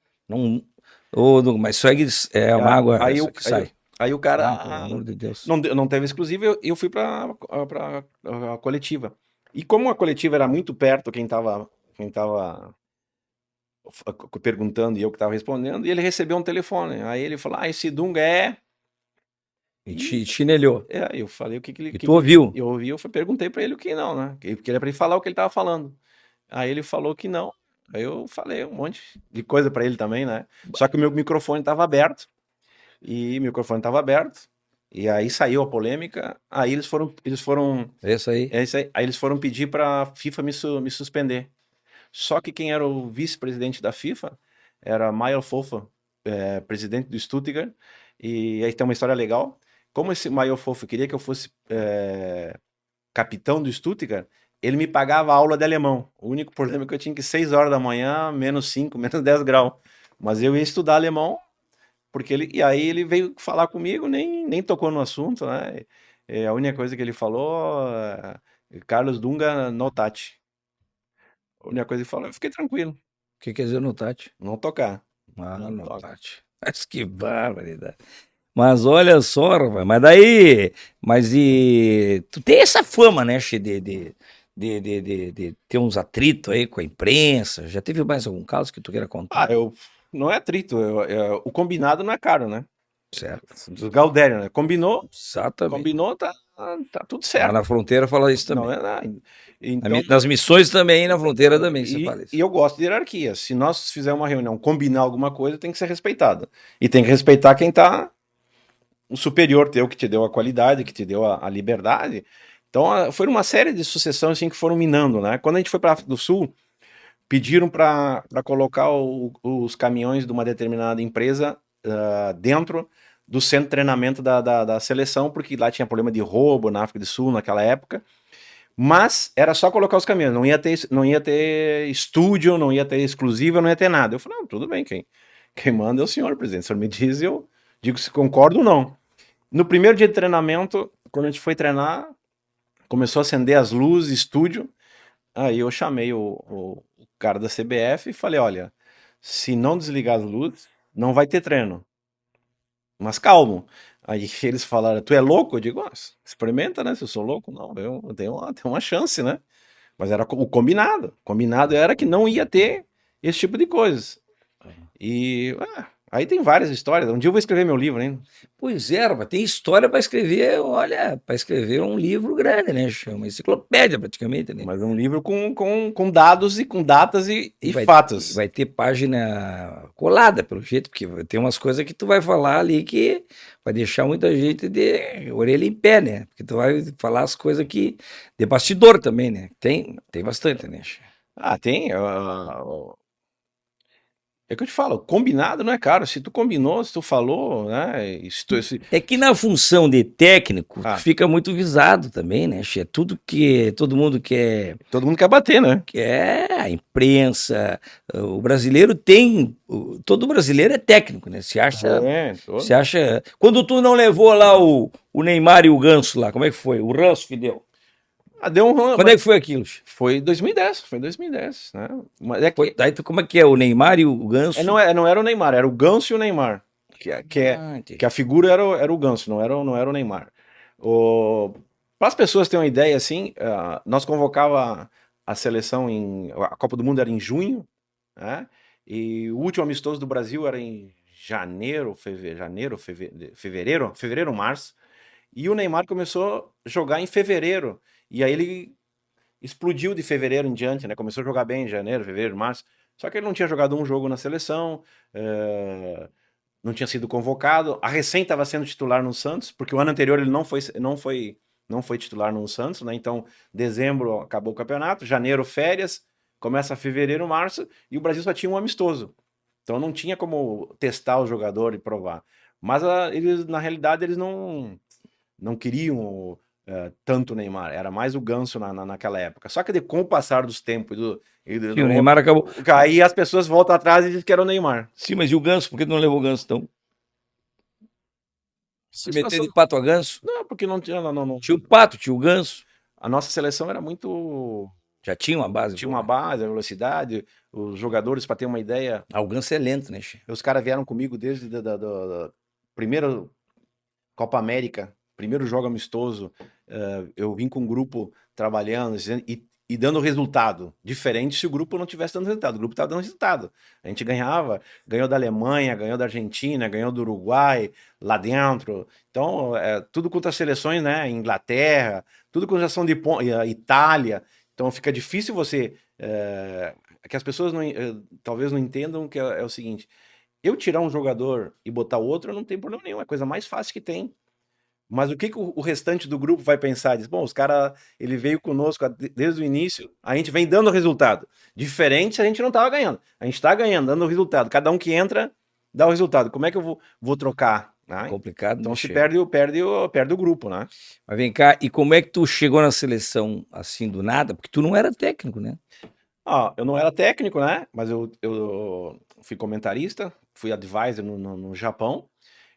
Mas isso aí é uma água que sai. Aí o cara pelo amor de Deus. não teve exclusiva, eu fui para a coletiva. E como a coletiva era muito perto, quem tava perguntando e eu que tava respondendo, e ele recebeu um telefone. Aí ele falou: esse Dunga é... E chinelhou. Eu falei o que ele... E tu ouviu? Eu ouvi, perguntei para ele o que não, né? Porque era para ele falar o que ele tava falando. Aí ele falou que não. Aí eu falei um monte de coisa para ele também, né? Só que o meu microfone estava aberto. E aí saiu a polêmica. Aí eles foram. É isso aí. Aí eles foram pedir para a FIFA me suspender. Só que quem era o vice-presidente da FIFA era Meyer Fofa, presidente do Stuttgart. E aí tem uma história legal. Como esse Meyer Fofa queria que eu fosse capitão do Stuttgart, ele me pagava aula de alemão. O único problema é que eu tinha que ir 6 horas da manhã, menos 5, menos 10 graus. Mas eu ia estudar alemão, e aí ele veio falar comigo, nem tocou no assunto, né? A única coisa que ele falou, Carlos Dunga no touch. A única coisa que ele falou, eu fiquei tranquilo. O que quer dizer no touch? Não tocar. No touch. Mas que barbaridade. Mas olha só, rapaz, mas tu tem essa fama, né, Che, de ter uns atritos aí com a imprensa. Já teve mais algum caso que tu queira contar? Não é atrito, o combinado não é caro, né? Certo. Do Galdério, né? Combinou, Exatamente. Combinou, tá tudo certo. Lá na fronteira fala isso também. Não é nada. Então, Nas missões também, na fronteira também você fala isso. E eu gosto de hierarquia. Se nós fizermos uma reunião, combinar alguma coisa, tem que ser respeitado. E tem que respeitar quem tá o superior teu, que te deu a qualidade, que te deu a liberdade. Então, foi uma série de sucessões assim, que foram minando, né? Quando a gente foi para a África do Sul, pediram para colocar os caminhões de uma determinada empresa dentro do centro de treinamento da seleção, porque lá tinha problema de roubo na África do Sul naquela época. Mas era só colocar os caminhões, não ia ter estúdio, não ia ter exclusiva, não ia ter nada. Eu falei, não, tudo bem, quem manda é o senhor, presidente. O senhor me diz e eu digo se concordo ou não. No primeiro dia de treinamento, quando a gente foi treinar, começou a acender as luzes, estúdio. Aí eu chamei o cara da CBF e falei, olha, se não desligar as luzes, não vai ter treino. Mas calmo. Aí eles falaram, tu é louco? Eu digo, experimenta, né? Se eu sou louco, não, eu tenho uma chance, né? Mas era o combinado. O combinado era que não ia ter esse tipo de coisas. E aí tem várias histórias. Um dia eu vou escrever meu livro, hein? Pois é, rapaz, tem história para escrever, olha, para escrever um livro grande, né? Uma enciclopédia praticamente, né? Mas um livro com dados e com datas e vai, fatos. Vai ter página colada, pelo jeito, porque tem umas coisas que tu vai falar ali que vai deixar muita gente de orelha em pé, né? Porque tu vai falar as coisas que... de bastidor também, né? Tem bastante, né? Tem... É que eu te falo, combinado não é caro. Se tu combinou, se tu falou, né? É que na função de técnico, tu Ah, fica muito visado também, né, che? Tudo que todo mundo todo mundo quer bater, né? quer, a imprensa, o brasileiro tem, todo brasileiro é técnico, né? É, Se acha. Quando tu não levou lá o Neymar e o Ganso lá, como é que foi? O Ranço que deu. Deu um. Quando é que foi aquilo, che? Foi 2010, né? Mas é Foi, que daí como é que é? O Neymar e o Ganso? não era o Neymar, era o Ganso e o Neymar. Que Entendi. a figura era o Ganso, não era o Neymar. Para as pessoas terem uma ideia, assim, nós convocava a seleção a Copa do Mundo era em junho, né? E o último amistoso do Brasil era em fevereiro, março. E o Neymar começou a jogar em fevereiro. E aí ele explodiu de fevereiro em diante, né? Começou a jogar bem em janeiro, fevereiro, março. Só que ele não tinha jogado um jogo na seleção, não tinha sido convocado. A recém estava sendo titular no Santos, porque o ano anterior ele não foi titular no Santos, né? Então, dezembro acabou o campeonato, janeiro férias, começa fevereiro, março, e o Brasil só tinha um amistoso. Então não tinha como testar o jogador e provar. Mas eles, na realidade, eles não queriam tanto o Neymar, era mais o Ganso naquela época. Só que com o passar dos tempos Sim, o Neymar acabou. aí as pessoas voltam atrás e dizem que era o Neymar. Sim, mas e o Ganso? Por que tu não levou o Ganso, então? Se meter de pato a Ganso? Não, porque não tinha. Tinha o Pato, tinha o Ganso. A nossa seleção era muito. Já tinha uma base Tinha boa, uma né? base, a velocidade, os jogadores, para ter uma ideia, Ah, o Ganso é lento, né, che? os caras vieram comigo desde da primeira Copa América, primeiro jogo amistoso. Eu vim com um grupo trabalhando e dando resultado. Diferente se o grupo não tivesse dando resultado. O grupo estava dando resultado. A gente ganhou da Alemanha, ganhou da Argentina, ganhou do Uruguai, lá dentro. Então, tudo contra as seleções, né? Inglaterra, tudo com geração de Itália. Então fica difícil você. Que as pessoas talvez não entendam que é o seguinte: eu tirar um jogador e botar outro não tem problema nenhum, é a coisa mais fácil que tem. Mas o que o restante do grupo vai pensar? Diz, bom, os caras, ele veio conosco desde o início, a gente vem dando resultado. Diferente se a gente não tava ganhando. A gente tá ganhando, dando resultado. Cada um que entra, dá o resultado. Como é que eu vou trocar? É Né? complicado, Então né, se che? perde o grupo, né? Mas vem cá, e como é que tu chegou na seleção assim do nada? Porque tu não era técnico, né? Eu não era técnico, né? Mas eu fui comentarista, fui advisor no Japão.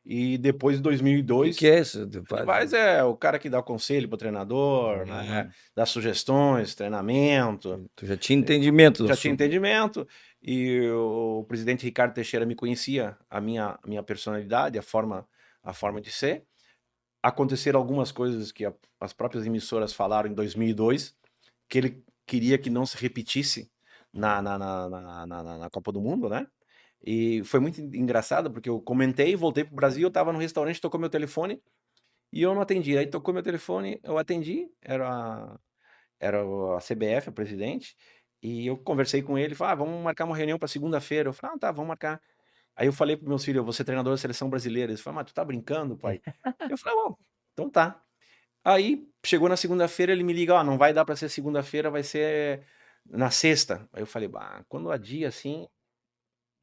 E depois de O 2002, que é isso? advisor é o cara que dá o conselho pro treinador, né? Dá sugestões, treinamento. Tu já tinha entendimento do Já tinha assunto. entendimento. E o presidente Ricardo Teixeira me conhecia, a minha personalidade, a forma de ser. Aconteceram algumas coisas que as próprias emissoras falaram em 2002, que ele queria que não se repetisse na Copa do Mundo, né? E foi muito engraçado, porque eu comentei, voltei pro Brasil, eu tava no restaurante, tocou meu telefone, e eu não atendi. Aí tocou meu telefone, eu atendi, era a CBF, o presidente, e eu conversei com ele, falei, vamos marcar uma reunião para segunda-feira. Eu falei, tá, vamos marcar. Aí eu falei para meus filhos, eu vou ser treinador da seleção brasileira. Eles falaram, mas tu tá brincando, pai? Eu falei, bom, então tá. Aí chegou na segunda-feira, ele me liga, não vai dar para ser segunda-feira, vai ser na sexta. Aí eu falei, quando adia assim,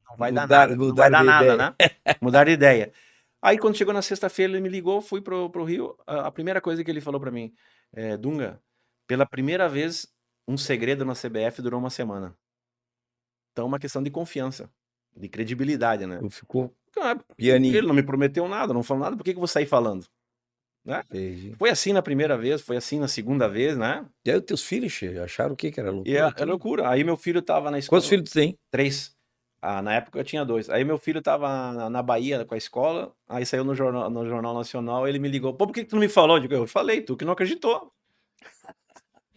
não vai dar nada, não vai Mudar dar de nada, ideia. né? Mudar de ideia. Aí quando chegou na sexta-feira, ele me ligou, fui pro Rio, a primeira coisa que ele falou para mim, Dunga, pela primeira vez, um segredo na CBF durou uma semana. Então é uma questão de confiança, de credibilidade, né? Tu ficou Ele pianinho. não me prometeu nada, não falou nada, por que eu vou sair falando? Né? Entendi. Foi assim na primeira vez, foi assim na segunda vez, né? E aí os teus filhos, che, acharam o quê? Que era E loucura? é loucura. Aí meu filho tava na Quantos escola, filhos tu tem? 3. Na época eu tinha 2. Aí meu filho tava na Bahia com a escola, aí saiu no Jornal Nacional, ele me ligou, pô, por que tu não me falou? Eu falei, tu que não acreditou.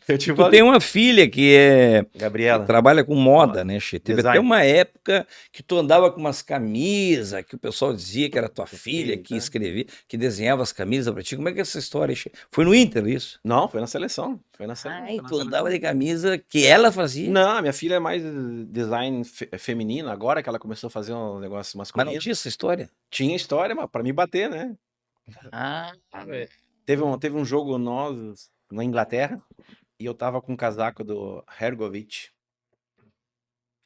Eu te Tu tem falei. uma filha que Gabriela, trabalha com moda, né, che? Teve até design. uma época que tu andava com umas camisas que o pessoal dizia que era tua filha que né? escrevia, que desenhava as camisas pra ti. Como é que é essa história, che? Foi no Inter isso? Não, foi na seleção. Foi na Ai, tu seleção. andava de camisa que ela fazia, Não, minha filha é mais design feminino, agora que ela começou a fazer um negócio mas não masculino. tinha essa história. Tinha história, mas pra me bater, né? Ah, velho. Teve um jogo nós na Inglaterra e eu tava com o casaco do Hergovich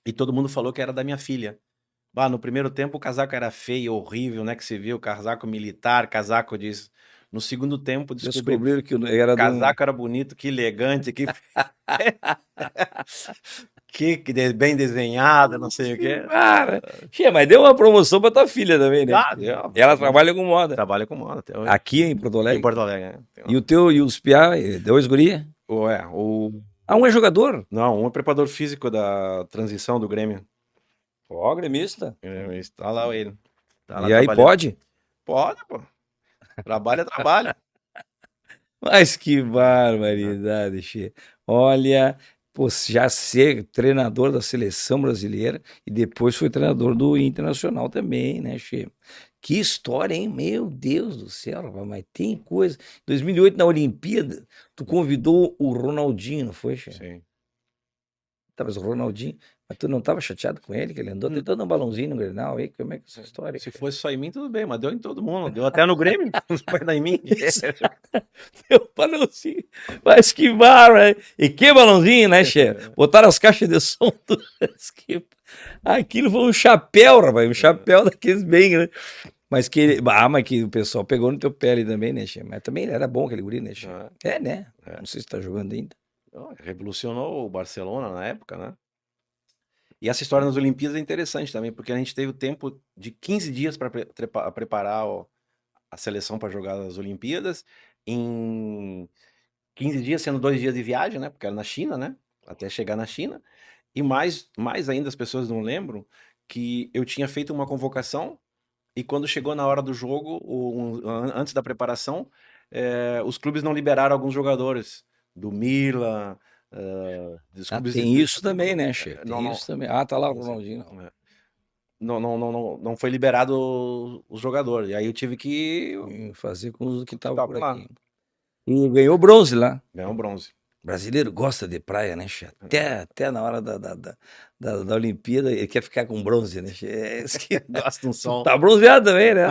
e todo mundo falou que era da minha filha. No primeiro tempo o casaco era feio, horrível, né? Que você viu, casaco militar, casaco disso. No segundo tempo Descobriram que era de um. casaco era bonito, que elegante, bem desenhado, não sei o quê. Cara, mas deu uma promoção pra tua filha também, né? Deu. Ela trabalha com moda. Trabalha com moda até hoje. Aqui em Porto Em Alegre. Porto Alegre, né? E os piá, dois guri? Ah, um é jogador? Não, um é preparador físico da transição do Grêmio. Ó, gremista. Está lá ele. Tá lá E aí trabalhando. pode? Pode, pô. Trabalho é trabalho. Mas que barbaridade, Che. Olha, pô, já ser treinador da seleção brasileira e depois foi treinador do Internacional também, né, Che? Que história, hein? Meu Deus do céu, rapaz, mas tem coisa. 2008, na Olimpíada, tu convidou o Ronaldinho, não foi, Che? Sim. Tá, mas o Ronaldinho, mas tu não tava chateado com ele, que ele andou tentando um balãozinho no Grenal aí? Como é que é essa história? Se fosse só em mim, tudo bem, mas deu em todo mundo. Deu até no Grêmio, não foi dar em mim. Deu balãozinho. Mas que barra, e que balãozinho, né, chefe? Botaram as caixas de som. Aquilo foi um chapéu, rapaz, um chapéu daqueles bem, né? Mas que, mas que o pessoal pegou no teu pé ali também, né, chefe? Mas também era bom aquele guri, né, chefe? Né? Não sei se tá jogando ainda. Revolucionou o Barcelona na época, né? E essa história nas Olimpíadas é interessante também, porque a gente teve o tempo de 15 dias para preparar a seleção para jogar as Olimpíadas. Em 15 dias, sendo 2 dias de viagem, né? Porque era na China, né? Até chegar na China. E mais ainda, as pessoas não lembram que eu tinha feito uma convocação e quando chegou na hora do jogo, antes da preparação, os clubes não liberaram alguns jogadores do Milan. Tem isso também, né, chefe? Tem isso também. Ah, tá lá o Ronaldinho. Não foi liberado os jogadores. E aí eu tive que fazer com os que estavam por lá. aqui. E ganhou bronze lá. Ganhou bronze. Brasileiro gosta de praia, né, chefe? Até na hora da Olimpíada ele quer ficar com bronze, né, chefe? Gosta de um sol. Tá bronzeado também, né?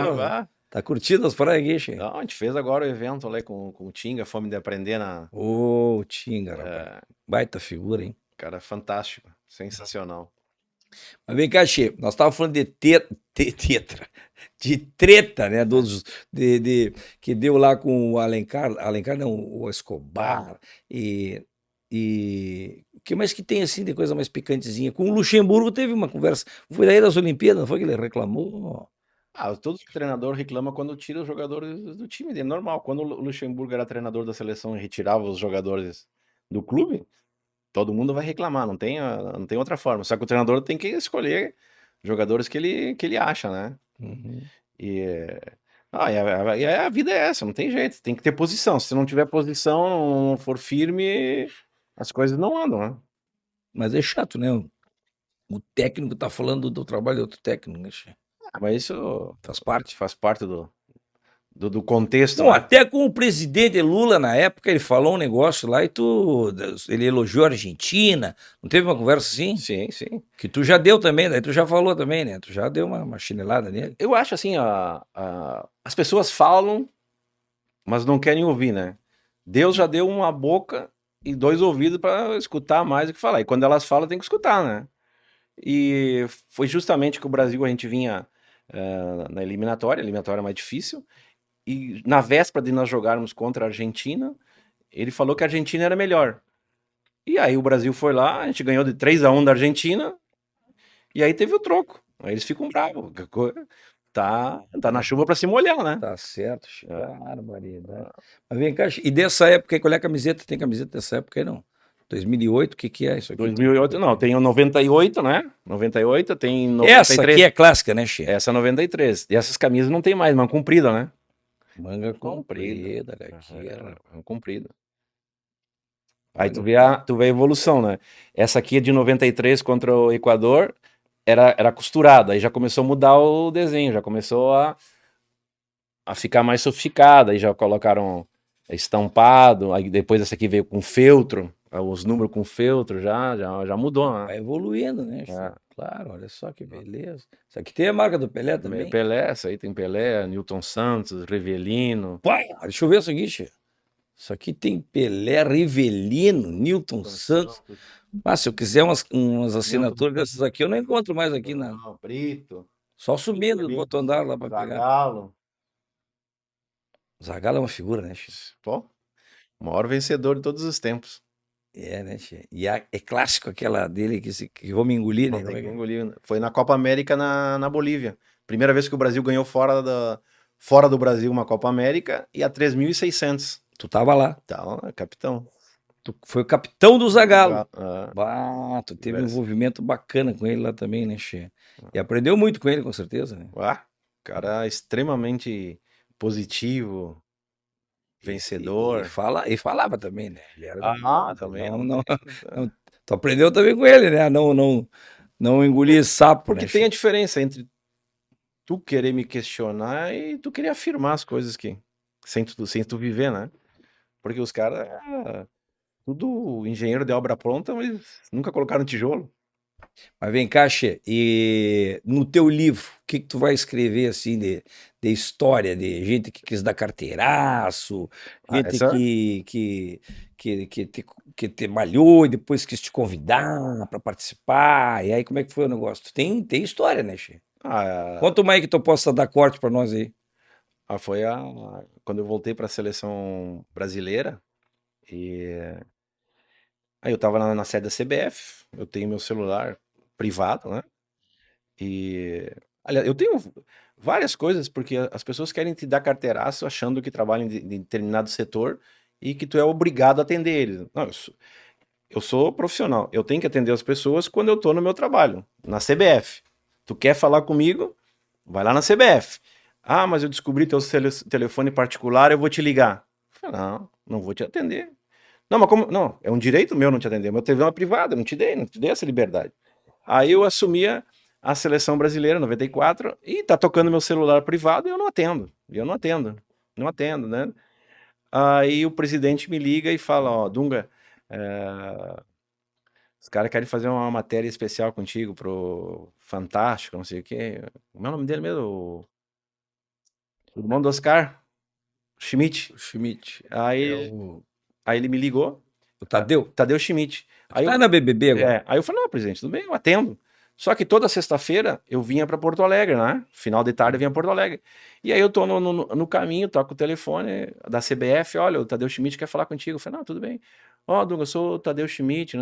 Tá curtindo as praias aqui, chefe? Não, a gente fez agora o evento ali com o Tinga, Fome de Aprender na... Ô, Tinga, rapaz. Baita figura, hein? Cara, fantástico. Sensacional. Mas vem cá, Che, nós estávamos falando de treta, né? Que deu lá com o Alencar não, o Escobar, e o que mais que tem assim de coisa mais picantezinha? Com o Luxemburgo teve uma conversa, foi daí das Olimpíadas, não foi que ele reclamou? Todo treinador reclama quando tira os jogadores do time, é normal. Quando o Luxemburgo era treinador da seleção e retirava os jogadores do clube, todo mundo vai reclamar, não tem outra forma. Só que o treinador tem que escolher jogadores que ele acha, né? Uhum. E a vida é essa, não tem jeito. Tem que ter posição. Se não tiver posição, não for firme, as coisas não andam, né? Mas é chato, né? O técnico tá falando do trabalho de outro técnico, né, Che? Mas isso faz parte. Faz parte do contexto. Bom, até com o presidente Lula na época, ele falou um negócio lá e ele elogiou a Argentina. Não teve uma conversa assim? Sim, sim. Que tu já deu também, daí tu já falou também, né? Tu já deu uma chinelada nele. Eu acho assim, as pessoas falam, mas não querem ouvir, né? Deus já deu uma boca e 2 ouvidos para escutar mais do que falar. E quando elas falam, tem que escutar, né? E foi justamente que o Brasil, a gente vinha na eliminatória mais difícil, e na véspera de nós jogarmos contra a Argentina, ele falou que a Argentina era melhor. E aí o Brasil foi lá, a gente ganhou de 3-1 da Argentina, e aí teve o troco. Aí eles ficam bravos. Tá na chuva para se molhar, né? Tá certo, barbaridade. Mas vem cá, e dessa época, qual é a camiseta? Tem camiseta dessa época aí, não? 2008, o que é isso aqui? 2008, não, tem o 98, né? 98, tem 93. Essa aqui é clássica, né, Che? Essa é 93. E essas camisas não tem mais, manga comprida, né? Manga comprida, manga comprida. Aí tu vê a evolução, né? Essa aqui é de 93 contra o Equador, era costurada, aí já começou a mudar o desenho, já começou a ficar mais sofisticada, aí já colocaram estampado, aí depois essa aqui veio com feltro, os números com feltro já mudou, né? Vai evoluindo, né? Claro, olha só que beleza. Isso aqui tem a marca do Pelé também? Pelé, essa aí tem Pelé, Newton Santos, Rivelino. Deixa eu ver o seguinte. Isso aqui tem Pelé, Rivelino, Newton Santos. Mas se eu quiser umas assinaturas dessas aqui, eu não encontro mais aqui na. Não, Brito, Só subindo do Brito, outro andar lá para pegar. Zagallo. Zagallo é uma figura, né, Che? Pô, o maior vencedor de todos os tempos. É, né, Che? E é clássico aquela dele que vou me engolir, né? Não Como tem é que que é? engolir. Foi na Copa América na Bolívia. Primeira vez que o Brasil ganhou fora do Brasil uma Copa América e a 3.600. Tu tava lá. Então, é capitão. Tu foi o capitão do Zagallo. Ah, Bah, tu teve um Diverso. envolvimento bacana com ele lá também, né, Che? E aprendeu muito com ele, com certeza, né? Cara extremamente positivo, vencedor. E falava também, né? Ele era Também. não, tu aprendeu também com ele, né? Não engolir sapo, Porque né, tem Che? a diferença entre tu querer me questionar e tu querer afirmar as coisas que sem tu viver, né? Porque os caras, tudo engenheiro de obra pronta, mas nunca colocaram tijolo. Mas vem cá, Che, e no teu livro, o que tu vai escrever assim de história, de gente que quis dar carteiraço, gente Essa que te malhou e depois quis te convidar para participar, e aí como é que foi o negócio? Tem história, né, Che? ah, Conta uma aí que tu possa dar corte para nós aí. foi quando eu voltei para a seleção brasileira e aí eu tava na sede da CBF, eu tenho meu celular privado, né? E aliás, eu tenho várias coisas porque as pessoas querem te dar carteiraço achando que trabalham em determinado setor e que tu é obrigado a atender eles. Não, eu sou profissional, eu tenho que atender as pessoas quando eu tô no meu trabalho, na CBF. Tu quer falar comigo? Vai lá na CBF. Ah, mas eu descobri teu telefone particular, eu vou te ligar. Eu falei, não vou te atender. Não, mas como? Não, é um direito meu não te atender. Meu TV é uma privada, não te dei essa liberdade. Aí eu assumia a seleção brasileira, 94, e tá tocando meu celular privado e eu não atendo. Não atendo, né? Aí o presidente me liga e fala, ó, Dunga, os caras querem fazer uma matéria especial contigo pro Fantástico, não sei o quê. Como é o nome dele mesmo? O irmão do Oscar, Schmidt. O Schmidt. Aí, aí ele me ligou, O Tadeu? Tadeu Schmidt. Aí Tá na BBB agora. aí eu falei, não, presidente, tudo bem, eu atendo. Só que toda sexta-feira eu vinha para Porto Alegre, né? Final de tarde eu vinha para Porto Alegre. E aí eu tô no caminho, toco o telefone da CBF, olha, o Tadeu Schmidt quer falar contigo. Eu falei, não, tudo bem. Ó, Douglas, eu sou o Tadeu Schmidt, a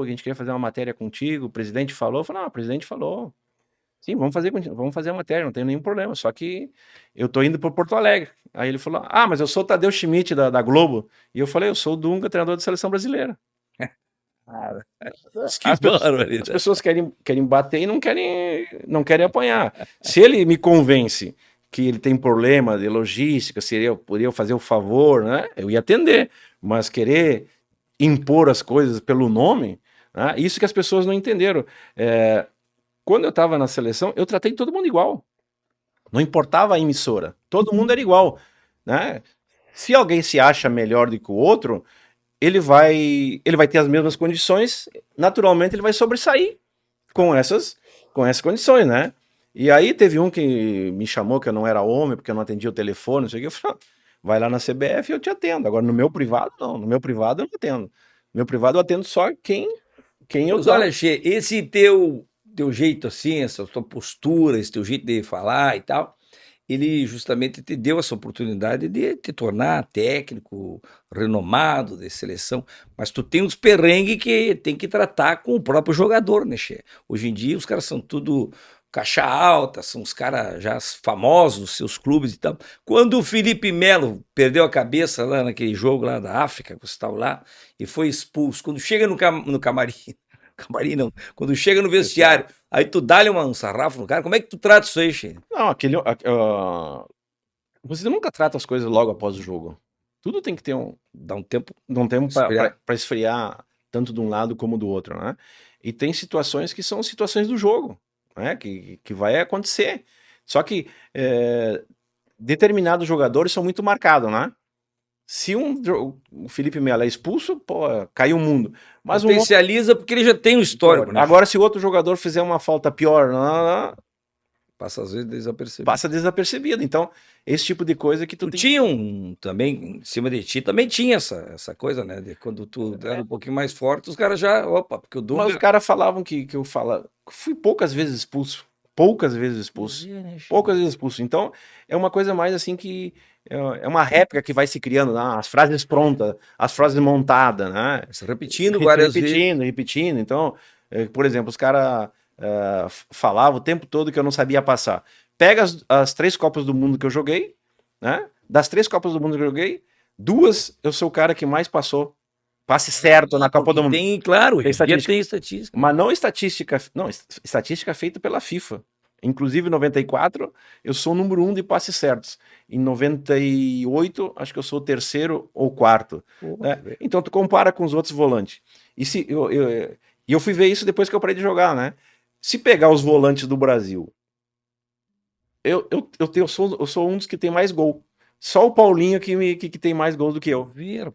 gente queria fazer uma matéria contigo, o presidente falou. Eu falei, não, o presidente falou. Sim, vamos fazer a matéria, não tem nenhum problema. Só que eu tô indo para Porto Alegre. Aí ele falou, mas eu sou o Tadeu Schmidt da Globo. E eu falei, eu sou o Dunga, treinador da seleção brasileira. Que barbaridade. As pessoas querem bater e não querem apanhar. Se ele me convence que ele tem problema de logística, se eu poderia fazer o favor, né? Eu ia atender. Mas querer impor as coisas pelo nome, né? Isso que as pessoas não entenderam. Quando eu estava na seleção, eu tratei todo mundo igual. Não importava a emissora. Todo mundo era igual, né? Se alguém se acha melhor do que o outro, ele vai ter as mesmas condições, naturalmente ele vai sobressair com essas condições, né? E aí teve um que me chamou que eu não era homem, porque eu não atendia o telefone, não sei o que, eu falei, vai lá na CBF e eu te atendo. Agora no meu privado, não. No meu privado eu não atendo. No meu privado eu atendo só quem eu Mas olha, Che, esse teu jeito assim, essa tua postura, esse teu jeito de falar e tal, ele justamente te deu essa oportunidade de te tornar técnico renomado de seleção, mas tu tem uns perrengues que tem que tratar com o próprio jogador, né, Che? Hoje em dia os caras são tudo caixa alta, são os caras já famosos nos seus clubes e tal. Quando o Felipe Melo perdeu a cabeça lá naquele jogo lá da África, que você estava lá, e foi expulso, quando chega no camarim, camarim não, quando chega no vestiário, aí tu dá-lhe um sarrafo no cara, como é que tu trata isso aí, Che? Não, você nunca trata as coisas logo após o jogo. Tudo tem que ter Dá um tempo para esfriar tanto de um lado como do outro, né? E tem situações que são situações do jogo, né? Que vai acontecer. Só que determinados jogadores são muito marcados, né? Se o Felipe Melo é expulso, pô, caiu o mundo. Mas potencializa porque ele já tem um histórico, né? Agora, se o outro jogador fizer uma falta pior, Passa às vezes desapercebido. Passa desapercebido. Então, esse tipo de coisa que tu Tu tem. tinha também, em cima de ti, também tinha essa coisa, né? De quando tu era um pouquinho mais forte, os caras já, opa, porque o Mas os Dunga... caras falavam que eu falo. Fui poucas vezes expulso. Poucas vezes expulso. Pois é, né, Poucas vezes expulso. Então, é uma coisa mais assim que. É uma réplica que vai se criando, né? As frases prontas, as frases montadas, né? Se repetindo várias vezes. Repetindo, repetindo. Então, por exemplo, os caras falavam o tempo todo que eu não sabia passar. Pega as 3 Copas do Mundo que eu joguei, né? Das 3 Copas do Mundo que eu joguei, 2 eu sou o cara que mais passou. Passe certo na Copa do Mundo. Tem, claro, Tem estatística. tem estatística. Mas não estatística. Não, estatística feita pela FIFA. Inclusive, em 94, eu sou o número 1 de passes certos. Em 98, acho que eu sou o 3º ou 4º. Né? Então, tu compara com os outros volantes. E eu fui ver isso depois que eu parei de jogar, né? Se pegar os volantes do Brasil, eu sou um dos que tem mais gol. Só o Paulinho que tem mais gols do que eu.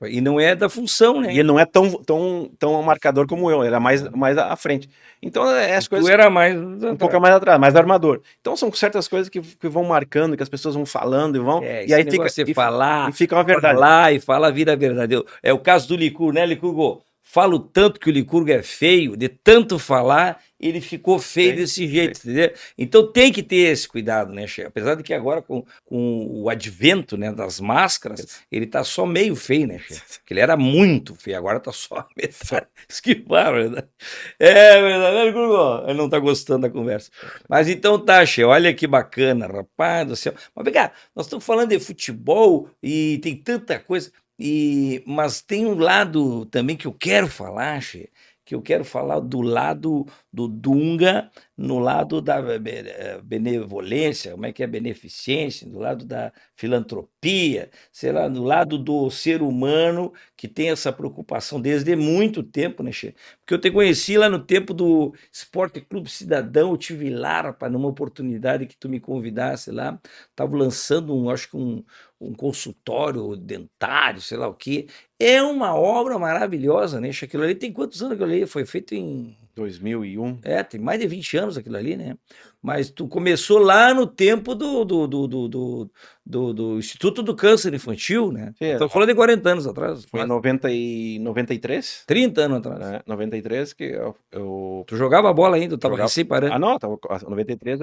E não é da função, né? E ele não é tão marcador como eu, ele era mais à frente. Então, as coisas. Tu era mais um pouco mais atrás, mais armador. Então, são certas coisas que vão marcando, que as pessoas vão falando e vão. E aí fica. Falar, e fica uma verdade. Falar e fala a vida verdadeira. É o caso do Licurgo, né, Licurgo? Falo tanto que o Licurgo é feio, de tanto falar, ele ficou feio desse jeito, entendeu? Então tem que ter esse cuidado, né, Che? Apesar de que agora, com o advento, né, das máscaras, ele tá só meio feio, né, Che? Porque ele era muito feio, agora tá só metade. Esquivar, né? É verdade, né, Licurgo? Ele não tá gostando da conversa. Mas então tá, Che, olha que bacana, rapaz do céu. Mas, vem cá, nós estamos falando de futebol e tem tanta coisa. Mas tem um lado também que eu quero falar, Che, que eu quero falar do lado do Dunga, no lado da benevolência, como é que é, beneficência, do lado da filantropia, sei lá, do lado do ser humano que tem essa preocupação desde muito tempo, né, Che? Porque eu te conheci lá no tempo do Esporte Clube Cidadão, eu tive lá, rapaz, numa oportunidade que tu me convidasse lá, tava lançando acho que um consultório dentário, sei lá o quê. É uma obra maravilhosa, né? Aquilo ali tem quantos anos aquilo ali? Foi feito em 2001. tem mais de 20 anos aquilo ali, né? Mas tu começou lá no tempo do Instituto do Câncer Infantil, né? Estou falando de 40 anos atrás. Foi em 93? 30 anos atrás. É, 93 que eu. Tu jogava bola ainda, eu tava recém parando. Ah, não, tava 93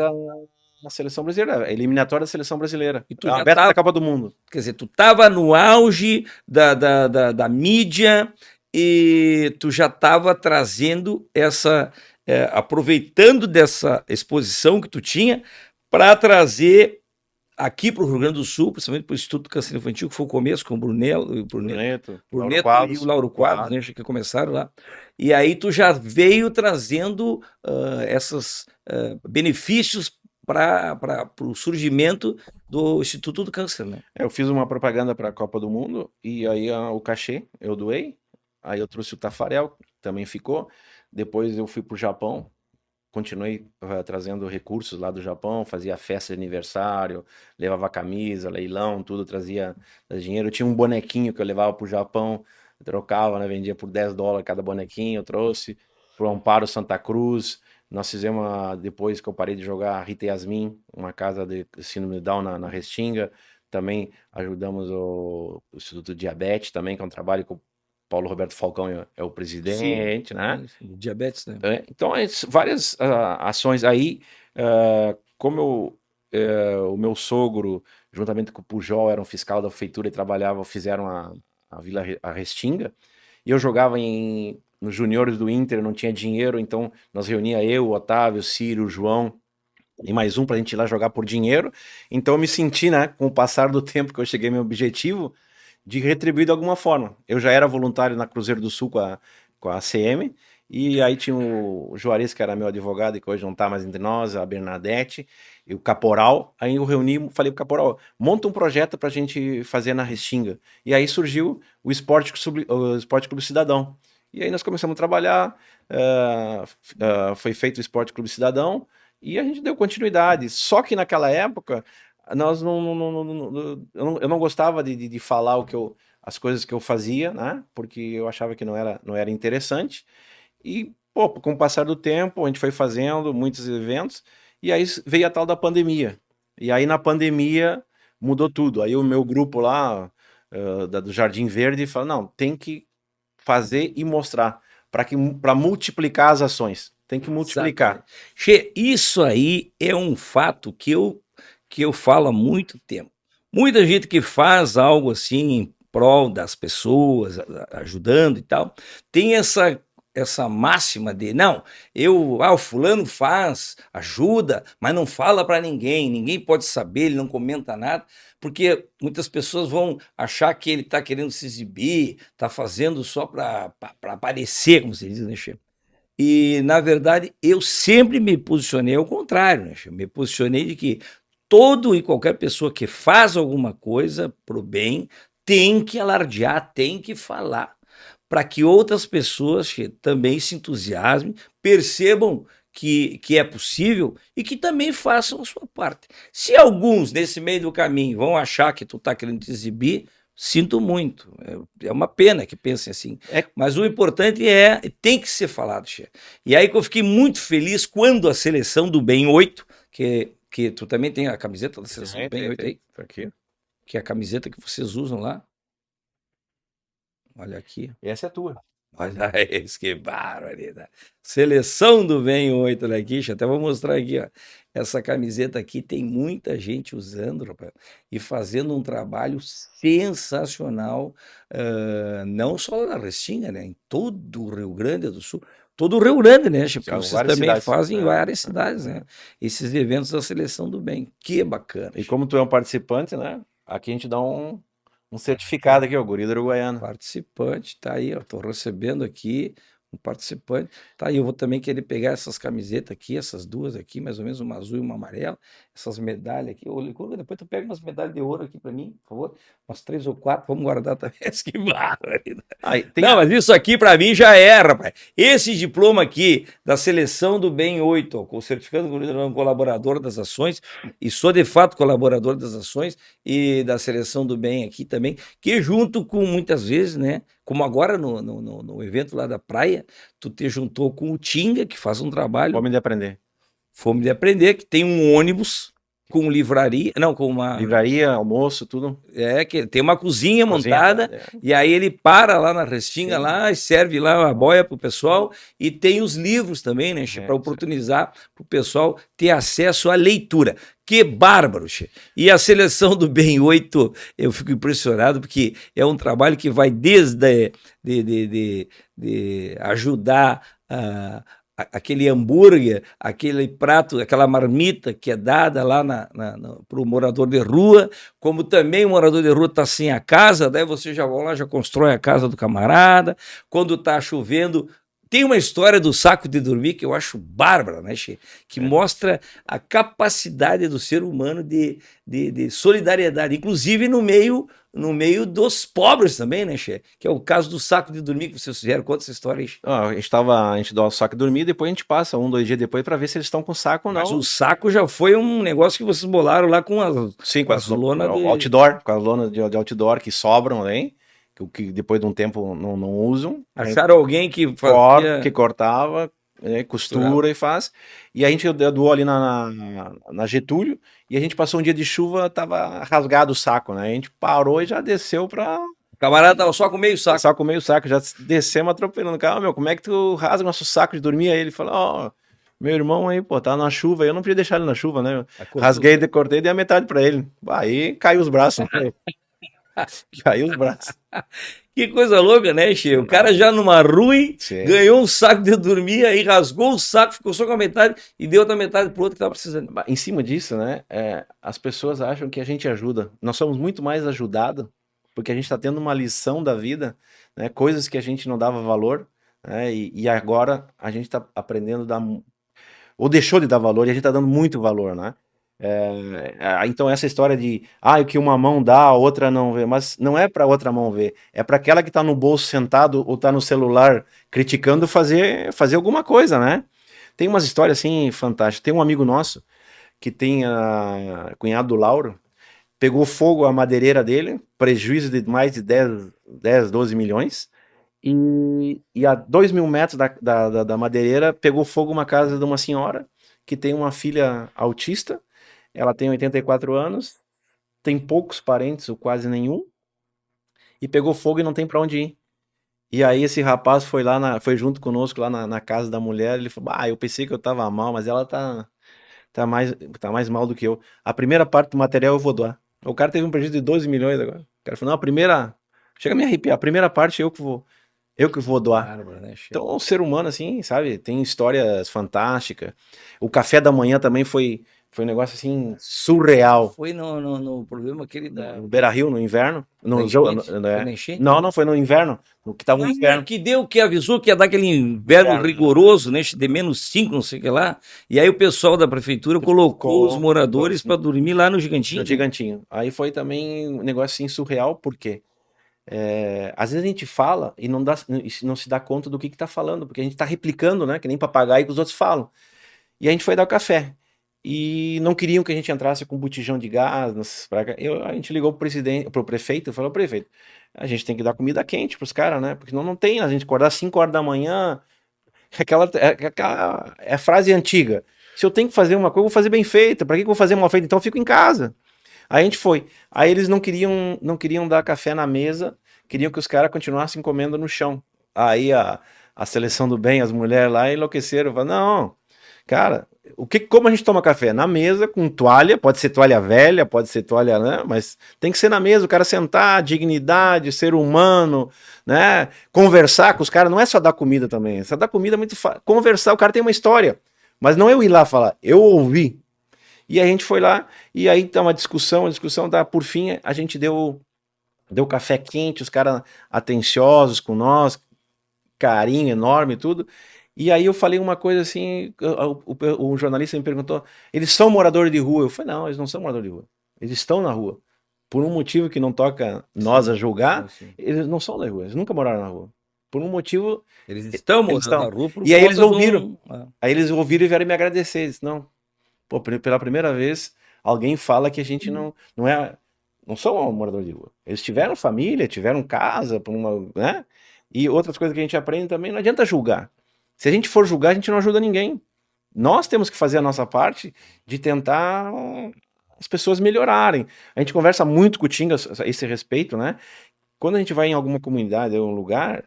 na seleção brasileira, a eliminatória da seleção brasileira. E tu a já aberta tava, da Copa do Mundo. Quer dizer, tu tava no auge da mídia e tu já tava trazendo aproveitando dessa exposição que tu tinha para trazer aqui para o Rio Grande do Sul, principalmente para o Instituto do Câncer Infantil, que foi o começo com o Bruneto e o Lauro Quadros, né, que começaram lá. E aí tu já veio trazendo esses benefícios para o surgimento do Instituto do Câncer, né? Eu fiz uma propaganda para a Copa do Mundo e aí o cachê eu doei, aí eu trouxe o Tafarel, também ficou. Depois eu fui para o Japão, continuei trazendo recursos lá do Japão, fazia festa de aniversário, levava camisa, leilão, tudo, trazia dinheiro. Eu tinha um bonequinho que eu levava para o Japão, trocava, né, vendia por $10 cada bonequinho, eu trouxe para o Amparo Santa Cruz. Nós fizemos, depois que eu parei de jogar, Rita Yasmin, uma casa de síndrome de Down na Restinga. Também ajudamos o Instituto Diabetes, também, que é um trabalho que o Paulo Roberto Falcão é o presidente, né? Diabetes, né? Então, várias ações aí. Como o meu sogro, juntamente com o Pujol, era um fiscal da prefeitura e fizeram a Vila Restinga, e eu jogava nos juniores do Inter, não tinha dinheiro, então nós reunia eu, o Otávio, o Círio, o João, e mais um pra gente ir lá jogar por dinheiro. Então eu me senti, né, com o passar do tempo que eu cheguei ao meu objetivo, de retribuir de alguma forma. Eu já era voluntário na Cruzeiro do Sul com a ACM, e aí tinha o Juarez, que era meu advogado e que hoje não tá mais entre nós, a Bernadette, e o Caporal. Aí eu reuni, falei pro Caporal, monta um projeto pra gente fazer na Restinga. E aí surgiu o Esporte Clube Cidadão. E aí nós começamos a trabalhar, foi feito o Esporte Clube Cidadão, e a gente deu continuidade. Só que naquela época, nós eu não gostava de falar as coisas que eu fazia, né? Porque eu achava que não era interessante. E, com o passar do tempo, a gente foi fazendo muitos eventos, E aí veio a tal da pandemia. E aí na pandemia mudou tudo. Aí o meu grupo lá, do Jardim Verde, falou, não, tem que fazer e mostrar, para multiplicar as ações. Tem que multiplicar. Exatamente. Che, isso aí é um fato que eu falo há muito tempo. Muita gente que faz algo assim em prol das pessoas, ajudando e tal, tem essa máxima de não, o fulano faz, ajuda, mas não fala para ninguém, ninguém pode saber, ele não comenta nada, porque muitas pessoas vão achar que ele está querendo se exibir, está fazendo só para aparecer, como se diz, né, Che? E, na verdade, eu sempre me posicionei ao contrário, né? Eu me posicionei de que todo e qualquer pessoa que faz alguma coisa pro bem tem que alardear, tem que falar, para que outras pessoas também se entusiasmem, percebam que é possível e que também façam a sua parte. Se alguns, nesse meio do caminho, vão achar que tu está querendo te exibir, sinto muito. É uma pena que pensem assim. Mas o importante tem que ser falado, Che. E aí que eu fiquei muito feliz quando a seleção do Bem 8, que tu também tem a camiseta da seleção do Bem 8 aí, Aqui. que é a camiseta que vocês usam lá. Olha aqui. Essa é tua. Olha isso, que barbaridade. Seleção do Bem 8, olha aqui, até vou mostrar aqui, ó. Essa camiseta aqui tem muita gente usando, rapaz, e fazendo um trabalho sensacional, não só na Restinga, né, em todo o Rio Grande do Sul, todo o Rio Grande, né, porque vocês também cidades, fazem em várias cidades, né, esses eventos da Seleção do Bem, que bacana. E como tu é um participante, né, aqui a gente dá um certificado aqui, ó, Guri do Uruguaiana. Participante, tá aí, ó, tô recebendo aqui um participante. Tá aí, eu vou também querer pegar essas camisetas aqui, essas duas aqui, mais ou menos uma azul e uma amarela, essas medalhas aqui. Depois tu pega umas medalhas de ouro aqui para mim, por favor. Umas 3 ou 4, vamos guardar também. Que barbaridade. Não, mas isso aqui para mim já é, rapaz. Esse diploma aqui da Seleção do Bem 8, ó, com o certificado de colaborador das ações, e sou de fato colaborador das ações e da Seleção do Bem aqui também, que junto com muitas vezes, né, como agora no evento lá da praia, tu te juntou com o Tinga, que faz um trabalho. Fome de aprender. Fome de aprender, que tem um ônibus com livraria, não, com uma... Livraria, almoço, tudo. Que tem uma cozinha montada, e aí ele para lá na Restinga, lá, e serve lá a boia pro pessoal, e tem os livros também, né, para oportunizar pro pessoal ter acesso à leitura. Que bárbaro, Che. E a Seleção do Bem 8, eu fico impressionado, porque é um trabalho que vai desde de ajudar aquele hambúrguer, aquele prato, aquela marmita que é dada lá para o morador de rua, como também o morador de rua está sem a casa, daí você já vai lá, já constrói a casa do camarada, quando está chovendo. Tem uma história do saco de dormir que eu acho bárbara, né, Che? Que mostra a capacidade do ser humano de solidariedade, inclusive no meio dos pobres também, né, Che? Que é o caso do saco de dormir que vocês fizeram. Conta essa história aí. A gente dá o saco de dormir, depois a gente passa 1, 2 dias depois para ver se eles estão com saco ou não. Mas o saco já foi um negócio que vocês bolaram lá com as lonas de... outdoor, com as lonas de outdoor que sobram, hein? Que depois de um tempo não usam. Acharam alguém que fazia... que cortava, costura e faz. E a gente doou ali na Getúlio, e a gente passou um dia de chuva, tava rasgado o saco, né? A gente parou e já desceu pra... O camarada tava só com meio saco. Só com meio saco, já descemos atropelando o carro. Meu, como é que tu rasga nosso saco de dormir? Aí ele falou, ó, meu irmão aí, pô, tá na chuva, eu não podia deixar ele na chuva, né? Rasguei, cortei e dei a metade pra ele. Aí caiu os braços. Caiu os braços. Que coisa louca, né, Che? O cara já numa ruim, ganhou um saco de dormir, aí rasgou o saco, ficou só com a metade e deu outra metade pro outro que tava precisando. Em cima disso, né, as pessoas acham que a gente ajuda. Nós somos muito mais ajudados, porque a gente tá tendo uma lição da vida, né, coisas que a gente não dava valor, né, e agora a gente tá aprendendo a dar, ou deixou de dar valor, e a gente tá dando muito valor, né. Então essa história de o que uma mão dá, a outra não vê, mas não é para outra mão ver, é para aquela que tá no bolso sentado ou tá no celular criticando fazer alguma coisa, né? Tem umas histórias assim fantásticas. Tem um amigo nosso que tem cunhado do Lauro, pegou fogo a madeireira dele, prejuízo de mais de 10, 12 milhões, e a 2.000 metros da madeireira pegou fogo uma casa de uma senhora que tem uma filha autista, ela tem 84 anos, tem poucos parentes, ou quase nenhum, e pegou fogo e não tem pra onde ir. E aí esse rapaz foi lá, foi junto conosco lá na casa da mulher, ele falou, eu pensei que eu tava mal, mas ela tá mais mal do que eu. A primeira parte do material eu vou doar. O cara teve um prejuízo de 12 milhões agora. O cara falou, não, a primeira, chega a me arrepiar, a primeira parte eu que vou doar. Bárbaro, né, Che? Então, o ser humano, assim, sabe, tem histórias fantásticas. O café da manhã também foi um negócio, assim, surreal. Foi no problema aquele da. No Beira-Rio, no inverno. Da enchente? Foi na enchente? Não, foi no inverno. No que tava no inverno. Que deu, que avisou que ia dar aquele inverno rigoroso, né? De -5, não sei o que lá. E aí o pessoal da prefeitura colocou os moradores para dormir lá no Gigantinho. No Gigantinho. Aí foi também um negócio assim surreal, porque às vezes a gente fala e não se dá conta do que tá falando, porque a gente tá replicando, né? Que nem papagaio que os outros falam. E a gente foi dar o café. E não queriam que a gente entrasse com botijão de gás. A gente ligou pro prefeito e falou, prefeito, a gente tem que dar comida quente pros caras, né? Porque senão não tem, a gente acordar às 5 horas da manhã, é frase antiga. Se eu tenho que fazer uma coisa, eu vou fazer bem feita. Pra que eu vou fazer mal feita? Então eu fico em casa. Aí a gente foi. Aí eles não queriam dar café na mesa, queriam que os caras continuassem comendo no chão. Aí a seleção do bem, as mulheres lá enlouqueceram. Falaram, não, cara, como a gente toma café? Na mesa, com toalha, pode ser toalha velha, pode ser toalha, né? Mas tem que ser na mesa, o cara sentar, dignidade, ser humano, né? Conversar com os caras, não é só dar comida também. Só dar comida é muito fácil. Conversar, o cara tem uma história. Mas não eu ir lá falar, eu ouvi. E a gente foi lá, e aí tá uma discussão, por fim, a gente deu café quente, os caras atenciosos com nós, carinho enorme e tudo. E aí eu falei uma coisa assim, o jornalista me perguntou, eles são moradores de rua? Eu falei, não, eles não são moradores de rua. Eles estão na rua. Por um motivo que não toca nós a julgar, eles não são da rua, eles nunca moraram na rua. Por um motivo... Eles estão morando na rua por E aí eles ouviram. um... Aí eles ouviram e vieram me agradecer. Eles, não, pô, pela primeira vez, alguém fala que a gente não são moradores de rua. Eles tiveram família, tiveram casa, né? E outras coisas que a gente aprende também, não adianta julgar. Se a gente for julgar, a gente não ajuda ninguém. Nós temos que fazer a nossa parte de tentar as pessoas melhorarem. A gente conversa muito com o Tinga a esse respeito, né? Quando a gente vai em alguma comunidade ou um lugar,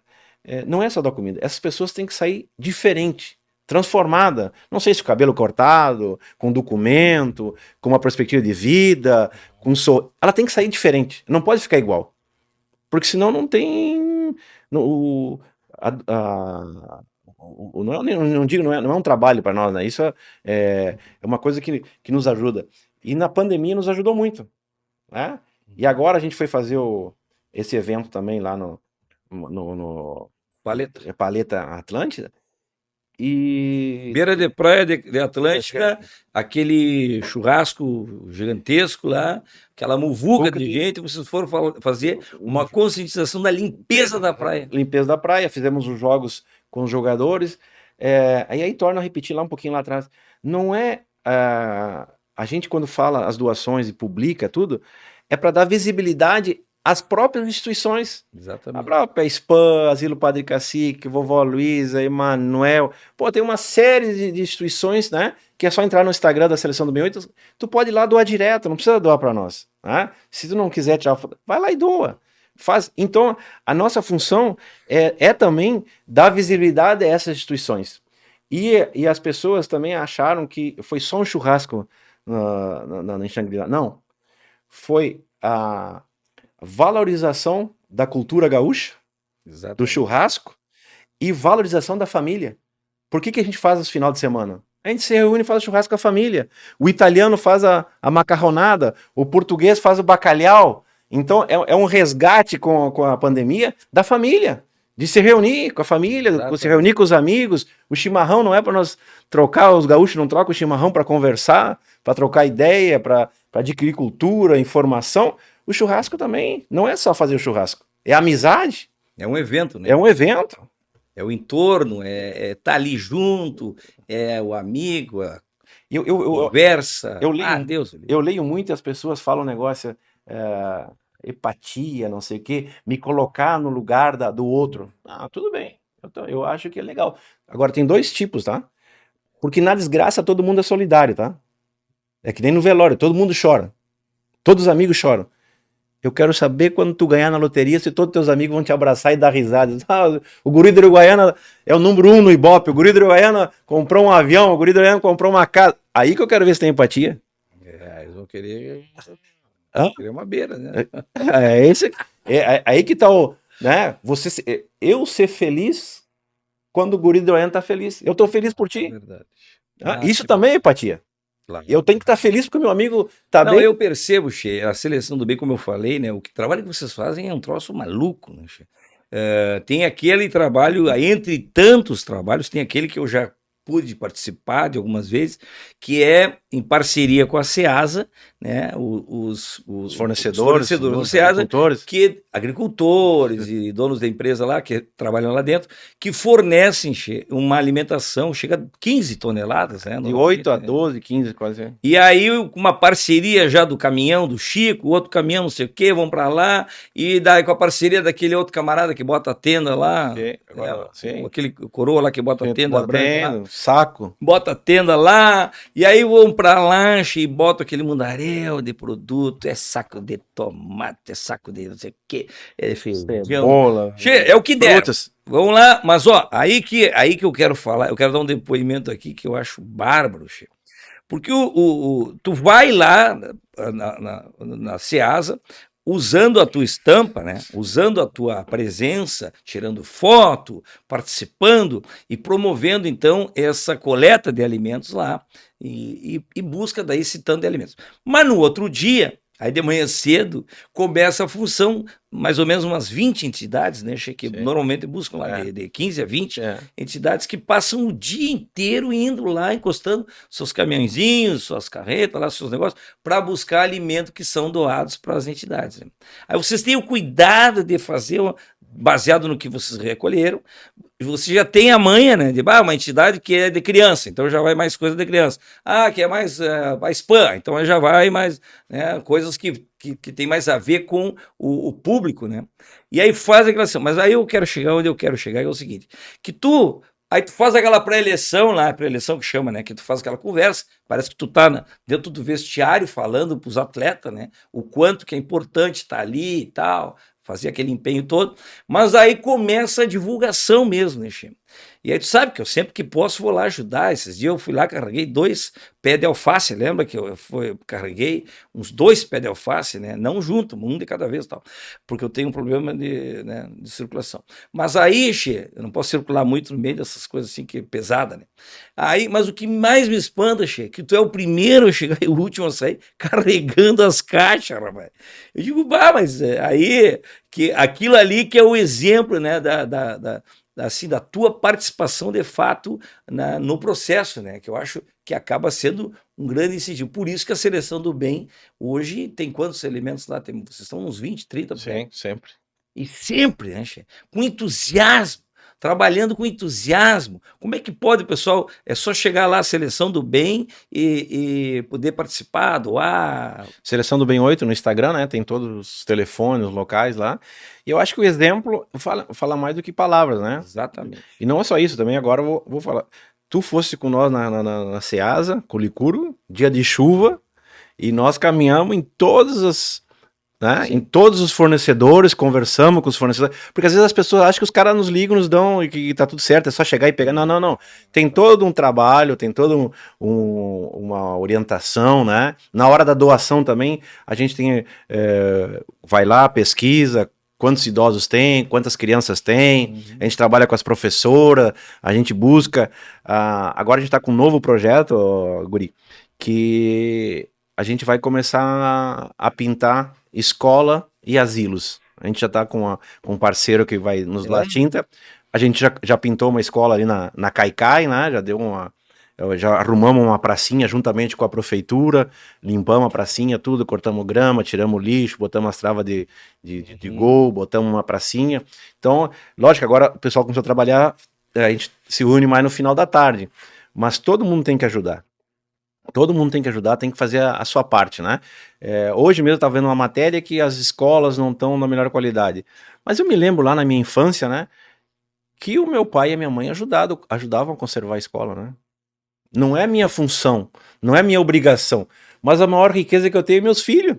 não é só dar comida. Essas pessoas têm que sair diferente, transformada. Não sei se o cabelo cortado, com documento, com uma perspectiva de vida, ela tem que sair diferente. Não pode ficar igual. Porque senão não tem... não é um trabalho para nós, né? Isso é uma coisa que nos ajuda. E na pandemia nos ajudou muito, né? E agora a gente foi fazer esse evento também lá no Paleta Atlântida. E... Beira de praia de Atlântica, aquele churrasco gigantesco lá, aquela muvuca de gente, vocês foram fazer uma conscientização da limpeza da praia. Limpeza da praia, fizemos os jogos com os jogadores, aí torna a repetir lá um pouquinho lá atrás. Não é... a gente quando fala as doações e publica tudo, é para dar visibilidade às próprias instituições. Exatamente. A própria SPAM, Asilo Padre Cacique, Vovó Luísa, Emanuel. Pô, tem uma série de instituições, né? Que é só entrar no Instagram da Seleção do 68. Tu pode ir lá doar direto, não precisa doar para nós. Né? Se tu não quiser tirar foto, vai lá e doa. Então, a nossa função é também dar visibilidade a essas instituições. E as pessoas também acharam que foi só um churrasco na Xangri-Lá. Não. Foi a valorização da cultura gaúcha, exatamente, do churrasco, e valorização da família. Por que a gente faz no final de semana? A gente se reúne e faz o churrasco com a família. O italiano faz a macarronada, o português faz o bacalhau. Então é um resgate com a pandemia da família. De se reunir com a família, se reunir com os amigos. O chimarrão não é para nós trocar, os gaúchos não trocam o chimarrão para conversar, para trocar ideia, para adquirir cultura, informação. O churrasco também não é só fazer o churrasco, é amizade. É um evento, né? É um evento. É o entorno, tá ali junto, é o amigo, a conversa. Eu leio muito e as pessoas falam um negócio... empatia, não sei o quê, me colocar no lugar do outro. Tudo bem, eu acho que é legal. Agora, tem dois tipos, tá? Porque na desgraça todo mundo é solidário, tá? É que nem no velório, todo mundo chora. Todos os amigos choram. Eu quero saber quando tu ganhar na loteria se todos teus amigos vão te abraçar e dar risada. Ah, o guri do Uruguaiana é o número 1 no Ibope, o guri do Uruguaiana comprou um avião, o guri do Uruguaiana comprou uma casa. Aí que eu quero ver se tem empatia. Eles vão querer Hã? uma beira, né? Aí que tá o... Né? Eu ser feliz quando o guri do Uruguaiana tá feliz. Eu tô feliz por É ti. verdade. Isso também é empatia. Claro. Eu tenho que estar feliz porque o meu amigo tá Não, bem. eu percebo, Che, a seleção do bem, como eu falei, né? O trabalho que vocês fazem é um troço maluco, né, Che? Tem aquele trabalho, entre tantos trabalhos, tem aquele que eu já pude participar de algumas vezes, que é em parceria com a Ceasa, né? Os fornecedores do Ceasa, agricultores. agricultores e donos da empresa lá, que trabalham lá dentro, que fornecem, Che, uma alimentação, chega a 15 toneladas, né? De 8 a 12, 15, quase. E aí, uma parceria já do caminhão do Chico, o outro caminhão não sei o quê, vão para lá, e daí com a parceria daquele outro camarada que bota a tenda lá, Sim. aquele coroa lá que bota a tenda branca lá, saco. bota a tenda lá, e aí vão pra lanche e bota aquele mundaréu de produto, é saco de tomate, é saco de não sei o quê, é feijão. Cebola. É o que der. Frutas. Vamos lá, mas ó, aí que eu quero falar, eu quero dar um depoimento aqui que eu acho bárbaro, Chico. Porque tu vai lá na Ceasa, usando a tua estampa, né? Usando a tua presença, tirando foto, participando e promovendo, então, essa coleta de alimentos lá e busca daí esse tanto de alimentos. Mas no outro dia, aí de manhã cedo, começa a função, mais ou menos umas 20 entidades, né, que normalmente buscam lá de 15 a 20 entidades que passam o dia inteiro indo lá, encostando seus caminhãozinhos, suas carretas, lá, seus negócios, para buscar alimento que são doados para as entidades. Né? Aí vocês têm o cuidado de fazer, baseado no que vocês recolheram, você já tem a manha, né? De uma entidade que é de criança, então já vai mais coisa de criança. Que é mais spam, então já vai mais coisas que tem mais a ver com o público, né? E aí faz aquela ação. Mas aí eu quero chegar onde eu quero chegar, que é o seguinte: aí tu faz aquela pré-eleição lá, pré-eleição que chama, né? Que tu faz aquela conversa, parece que tu tá dentro do vestiário falando pros atletas, né? O quanto que é importante estar ali e tal. Fazia aquele empenho todo, mas aí começa a divulgação mesmo, né, Chico? E aí tu sabe que eu sempre que posso vou lá ajudar. Esses dias eu fui lá, carreguei 2 pés de alface, lembra que eu carreguei uns 2 pés de alface, né? Não junto, um de cada vez, tal, porque eu tenho um problema de circulação. Mas aí, Che, eu não posso circular muito no meio dessas coisas assim que é pesada, né? Aí, mas o que mais me espanta, Che, que tu é o primeiro a chegar e o último a sair carregando as caixas, rapaz. Eu digo, mas aí que aquilo ali que é o exemplo, né, da tua participação de fato no processo, né? Que eu acho que acaba sendo um grande incentivo. Por isso que a seleção do bem hoje tem quantos elementos lá? Vocês estão uns 20, 30? Sim, sempre. E sempre, né, Che? Com entusiasmo, trabalhando com entusiasmo. Como é que pode, pessoal? É só chegar lá, a Seleção do Bem, e poder participar, doar. Seleção do Bem 8 no Instagram, né? Tem todos os telefones, os locais lá. E eu acho que o exemplo fala mais do que palavras, né? Exatamente. E não é só isso, também agora eu vou falar. Tu fosse com nós na Ceasa, Colicuro, dia de chuva, e nós caminhamos em todas as... Né? Em todos os fornecedores, conversamos com os fornecedores, porque às vezes as pessoas acham que os caras nos ligam, nos dão e que tá tudo certo, é só chegar e pegar. Não. Tem todo um trabalho, tem toda uma orientação, né? Na hora da doação também, a gente tem, vai lá, pesquisa, quantos idosos tem, quantas crianças tem, a gente trabalha com as professoras, a gente busca. Agora a gente está com um novo projeto, Guri, que a gente vai começar a pintar escola e asilos. A gente já está com um parceiro que vai nos dar tinta. A gente já pintou uma escola ali na Caicai, né? Já arrumamos uma pracinha juntamente com a prefeitura, limpamos a pracinha, tudo, cortamos grama, tiramos lixo, botamos as travas de gol, botamos uma pracinha. Então, lógico, agora o pessoal começou a trabalhar, a gente se une mais no final da tarde. Mas todo mundo tem que ajudar. Todo mundo tem que ajudar, tem que fazer a sua parte, né? Hoje mesmo eu estava vendo uma matéria que as escolas não estão na melhor qualidade. Mas eu me lembro lá na minha infância, né? Que o meu pai e a minha mãe ajudavam a conservar a escola, né? Não é minha função, não é minha obrigação, mas a maior riqueza que eu tenho é meus filhos.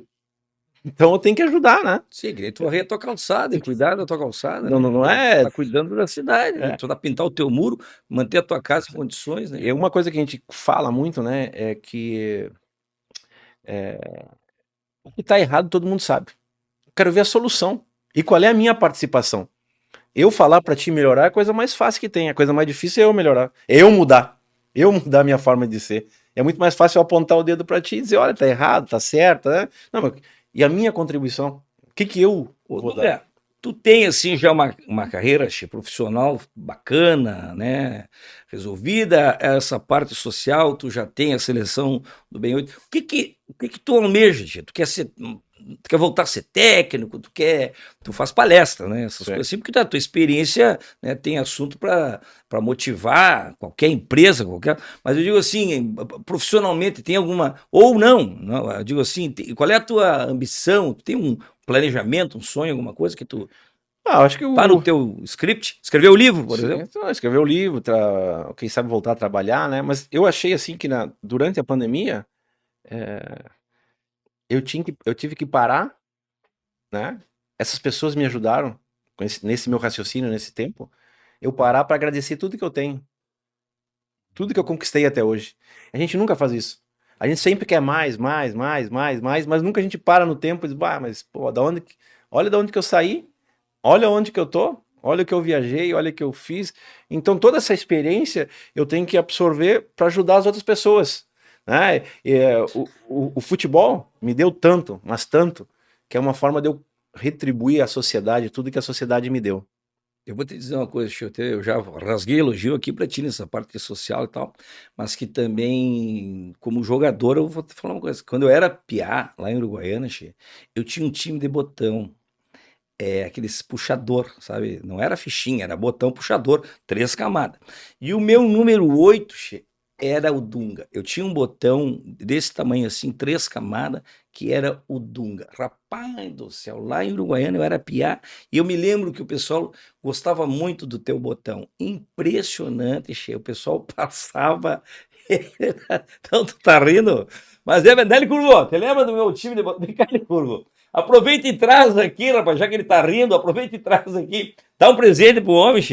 Então eu tenho que ajudar, né? Sim, que nem tu varrer a tua calçada e cuidar da tua calçada, Não, né? não é. Tá cuidando da cidade, né? É. Tu tá pintar o teu muro, manter a tua casa em condições, né? E uma coisa que a gente fala muito, né, é que o que tá errado todo mundo sabe. Eu quero ver a solução. E qual é a minha participação? Eu falar pra ti melhorar é a coisa mais fácil que tem. A coisa mais difícil é eu melhorar. É eu mudar. Eu mudar a minha forma de ser. É muito mais fácil eu apontar o dedo pra ti e dizer, olha, tá errado, tá certo, né? Não, mas e a minha contribuição? O que que eu Ô, vou dar? Duda, tu tem assim já uma carreira profissional bacana, né? Resolvida essa parte social, tu já tem a seleção do Bem-8. O que que tu almeja, Tchê? Tu quer voltar a ser técnico, tu faz palestra, né? Essas Certo. coisas assim, porque a tua experiência, né, tem assunto para motivar qualquer empresa, mas eu digo assim, profissionalmente tem alguma, ou não, eu digo assim, qual é a tua ambição? Tu tem um planejamento, um sonho, alguma coisa que tu Ah, acho que tá no teu script? Escreveu o livro, por Sim, exemplo? então, escrever o livro, quem sabe voltar a trabalhar, né? Mas eu achei assim que durante a pandemia eu tive que parar, né? Essas pessoas me ajudaram nesse meu raciocínio, nesse tempo, eu parar para agradecer tudo que eu tenho, tudo que eu conquistei até hoje. A gente nunca faz isso. A gente sempre quer mais, mais, mais, mais, mais, mas nunca a gente para no tempo e diz, bah, mas pô, olha da onde que eu saí, olha onde que eu tô, olha o que eu viajei, olha o que eu fiz. Então toda essa experiência eu tenho que absorver para ajudar as outras pessoas, né? O futebol me deu tanto, mas tanto, que é uma forma de eu retribuir à sociedade tudo que a sociedade me deu. Eu vou te dizer uma coisa, eu já rasguei elogio aqui para ti nessa parte que é social e tal, mas que também, como jogador, eu vou te falar uma coisa. Quando eu era piá, lá em Uruguaiana, eu tinha um time de botão, aqueles puxador, sabe? Não era fichinha, era botão puxador, 3 camadas. E o meu número 8 era o Dunga. Eu tinha um botão desse tamanho assim, 3 camadas, que era o Dunga. Rapaz do céu, lá em Uruguaiana eu era piá, e eu me lembro que o pessoal gostava muito do teu botão. Impressionante, o pessoal passava. Então, tu tá rindo? Mas é verdade, Curvo. Você lembra do meu time de botão? Vem cá, Curvo. Aproveita e traz aqui, rapaz, já que ele tá rindo, aproveita e traz aqui. Dá um presente pro homem,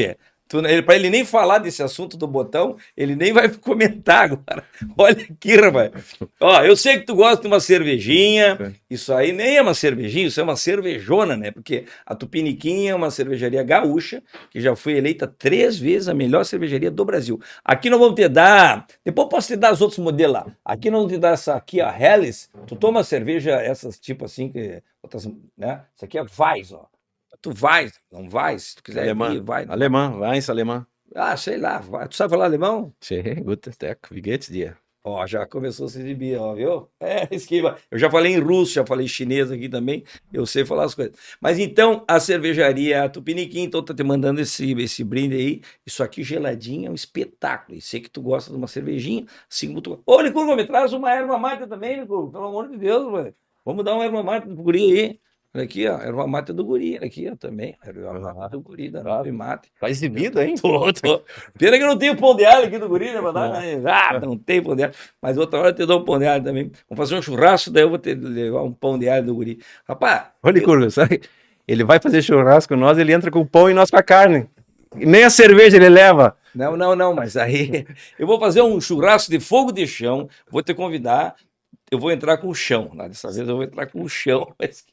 Pra ele nem falar desse assunto do botão, ele nem vai comentar agora. Olha aqui, rapaz. Ó, eu sei que tu gosta de uma cervejinha. Isso aí nem é uma cervejinha, isso é uma cervejona, né? Porque a Tupiniquim é uma cervejaria gaúcha, que já foi eleita 3 vezes a melhor cervejaria do Brasil. Aqui nós vamos te dar. Depois eu posso te dar os outros modelos lá. Aqui nós vamos te dar essa aqui, a Helles. Tu toma cerveja, essas tipo assim, outras, né? Isso aqui é Weiss, ó. Tu vai, não vai, se tu quiser Alemã, ir, vai. alemã, Weiss, alemã. Ah, sei lá, vai. Tu sabe falar alemão? Sehr guten Tag, wie geht's dir? Ó, já começou a se exibir, ó, viu? Esquiva. Eu já falei em russo, já falei chinês aqui também, eu sei falar as coisas. Mas então, a cervejaria Tupiniquim, então tá te mandando esse brinde aí, isso aqui geladinho é um espetáculo, e sei que tu gosta de uma cervejinha, assim como tu... Ô, Licurgo, me traz uma erva mate também, Licurgo, pelo amor de Deus, velho. Vamos dar uma erva mate pro guri aí. Olha aqui, ó, erva mate do guri, olha aqui, ó, também, erva mate do guri, da Nove Mate. Tá exibido, hein? Tô. Pena que eu não tenho pão de alho aqui do guri, né? Pra dar, não tem pão de alho. Mas outra hora eu te dou um pão de alho também. Vamos fazer um churrasco, daí eu vou te levar um pão de alho do guri. Rapaz, Olha, Curva, sabe? Ele vai fazer churrasco com nós, ele entra com o pão e nós com a carne. Nem a cerveja ele leva. não, mas aí eu vou fazer um churrasco de fogo de chão, vou te convidar, eu vou entrar com o chão, né? Dessa vez eu vou entrar com o chão, mas...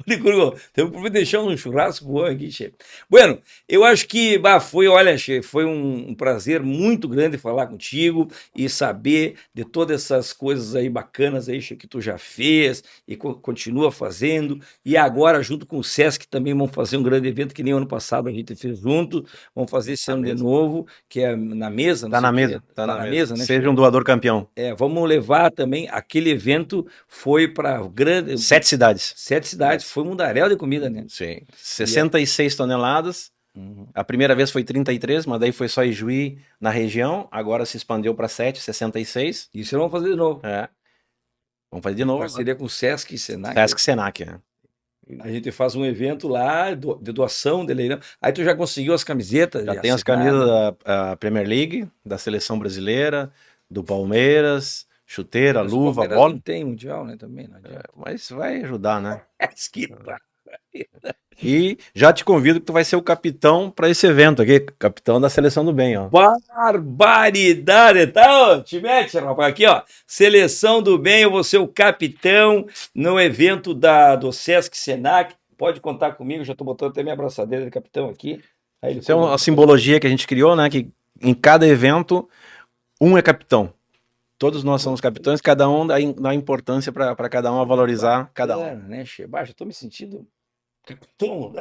Licurgo, temos que deixar um churrasco bom aqui, chefe. Bueno, eu acho que olha, chefe, foi um prazer muito grande falar contigo e saber de todas essas coisas aí bacanas aí, chefe, que tu já fez e continua fazendo. E agora, junto com o Sesc, também vamos fazer um grande evento que nem o ano passado a gente fez junto. Vamos fazer esse ano de novo, que é na mesa. Tá na mesa. Tá na mesa, né? Seja um doador campeão. Vamos levar também, aquele evento foi para grande... 7 cidades. 7 cidades, foi um mundaréu de comida, né? Sim. 66 toneladas. A primeira vez foi 33, mas daí foi só Ijuí na região. Agora se expandeu para 66. Isso vamos fazer de novo. Vamos fazer de novo. Parceria com o Sesc e Senac. Sesc e Senac, né? A gente faz um evento lá de doação, de leilão. Aí tu já conseguiu as camisetas? Já tem as camisas da Premier League, da Seleção Brasileira, do Palmeiras, chuteira, Mas luva, Palmeiras bola. não tem mundial, né? Também não adianta. Mas vai ajudar, né? Que E já te convido que tu vai ser o capitão para esse evento aqui, capitão da Seleção do Bem, ó. barbaridade, tá? Ó, te mete, rapaz, aqui, ó, Seleção do Bem, eu vou ser o capitão no evento do Sesc Senac, pode contar comigo, já tô botando até minha abraçadeira de capitão aqui. Aí Isso é uma simbologia que a gente criou, né, que em cada evento, um é capitão. Todos nós somos capitães, cada um dá importância para cada um, a valorizar cada um. Né, Baixa, eu tô me sentindo capitão.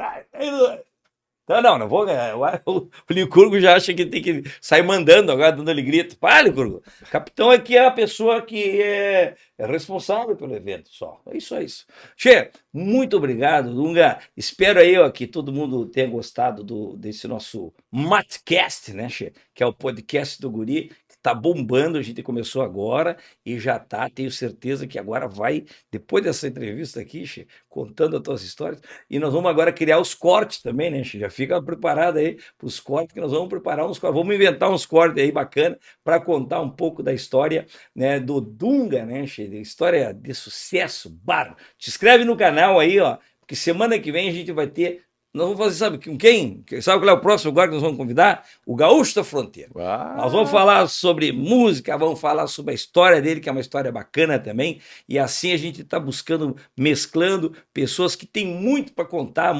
Não vou ganhar. O Licurgo já acha que tem que sair mandando agora, dando ele grito. Para, Licurgo. Capitão é que é a pessoa que é responsável pelo evento só. É isso. Che, muito obrigado, Dunga. Espero aí ó, que todo mundo tenha gostado desse nosso Matcast, né, Che? Que é o podcast do Guri. Tá bombando, a gente começou agora e já tá, tenho certeza que agora vai, depois dessa entrevista aqui, Che, contando as tuas histórias, e nós vamos agora criar os cortes também, né, Che? Já fica preparado aí para os cortes, que nós vamos preparar uns cortes, vamos inventar uns cortes aí bacana para contar um pouco da história, né, do Dunga, né, Che? História de sucesso, barro. Te inscreve no canal aí, ó, porque semana que vem a gente vai ter. Nós vamos fazer, sabe com quem? Sabe qual é o próximo lugar que nós vamos convidar? O Gaúcho da Fronteira. Nós vamos falar sobre música, vamos falar sobre a história dele, que é uma história bacana também. E assim a gente está buscando, mesclando pessoas que têm muito para contar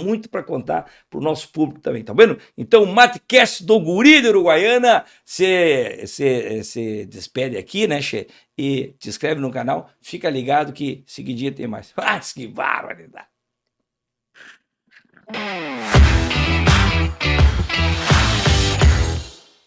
para o nosso público também, tá vendo? Então, o Matcast do Guri de Uruguaiana se despede aqui, né, Che? E te inscreve no canal, fica ligado que seguidinha tem mais. Ah, que barbaridade!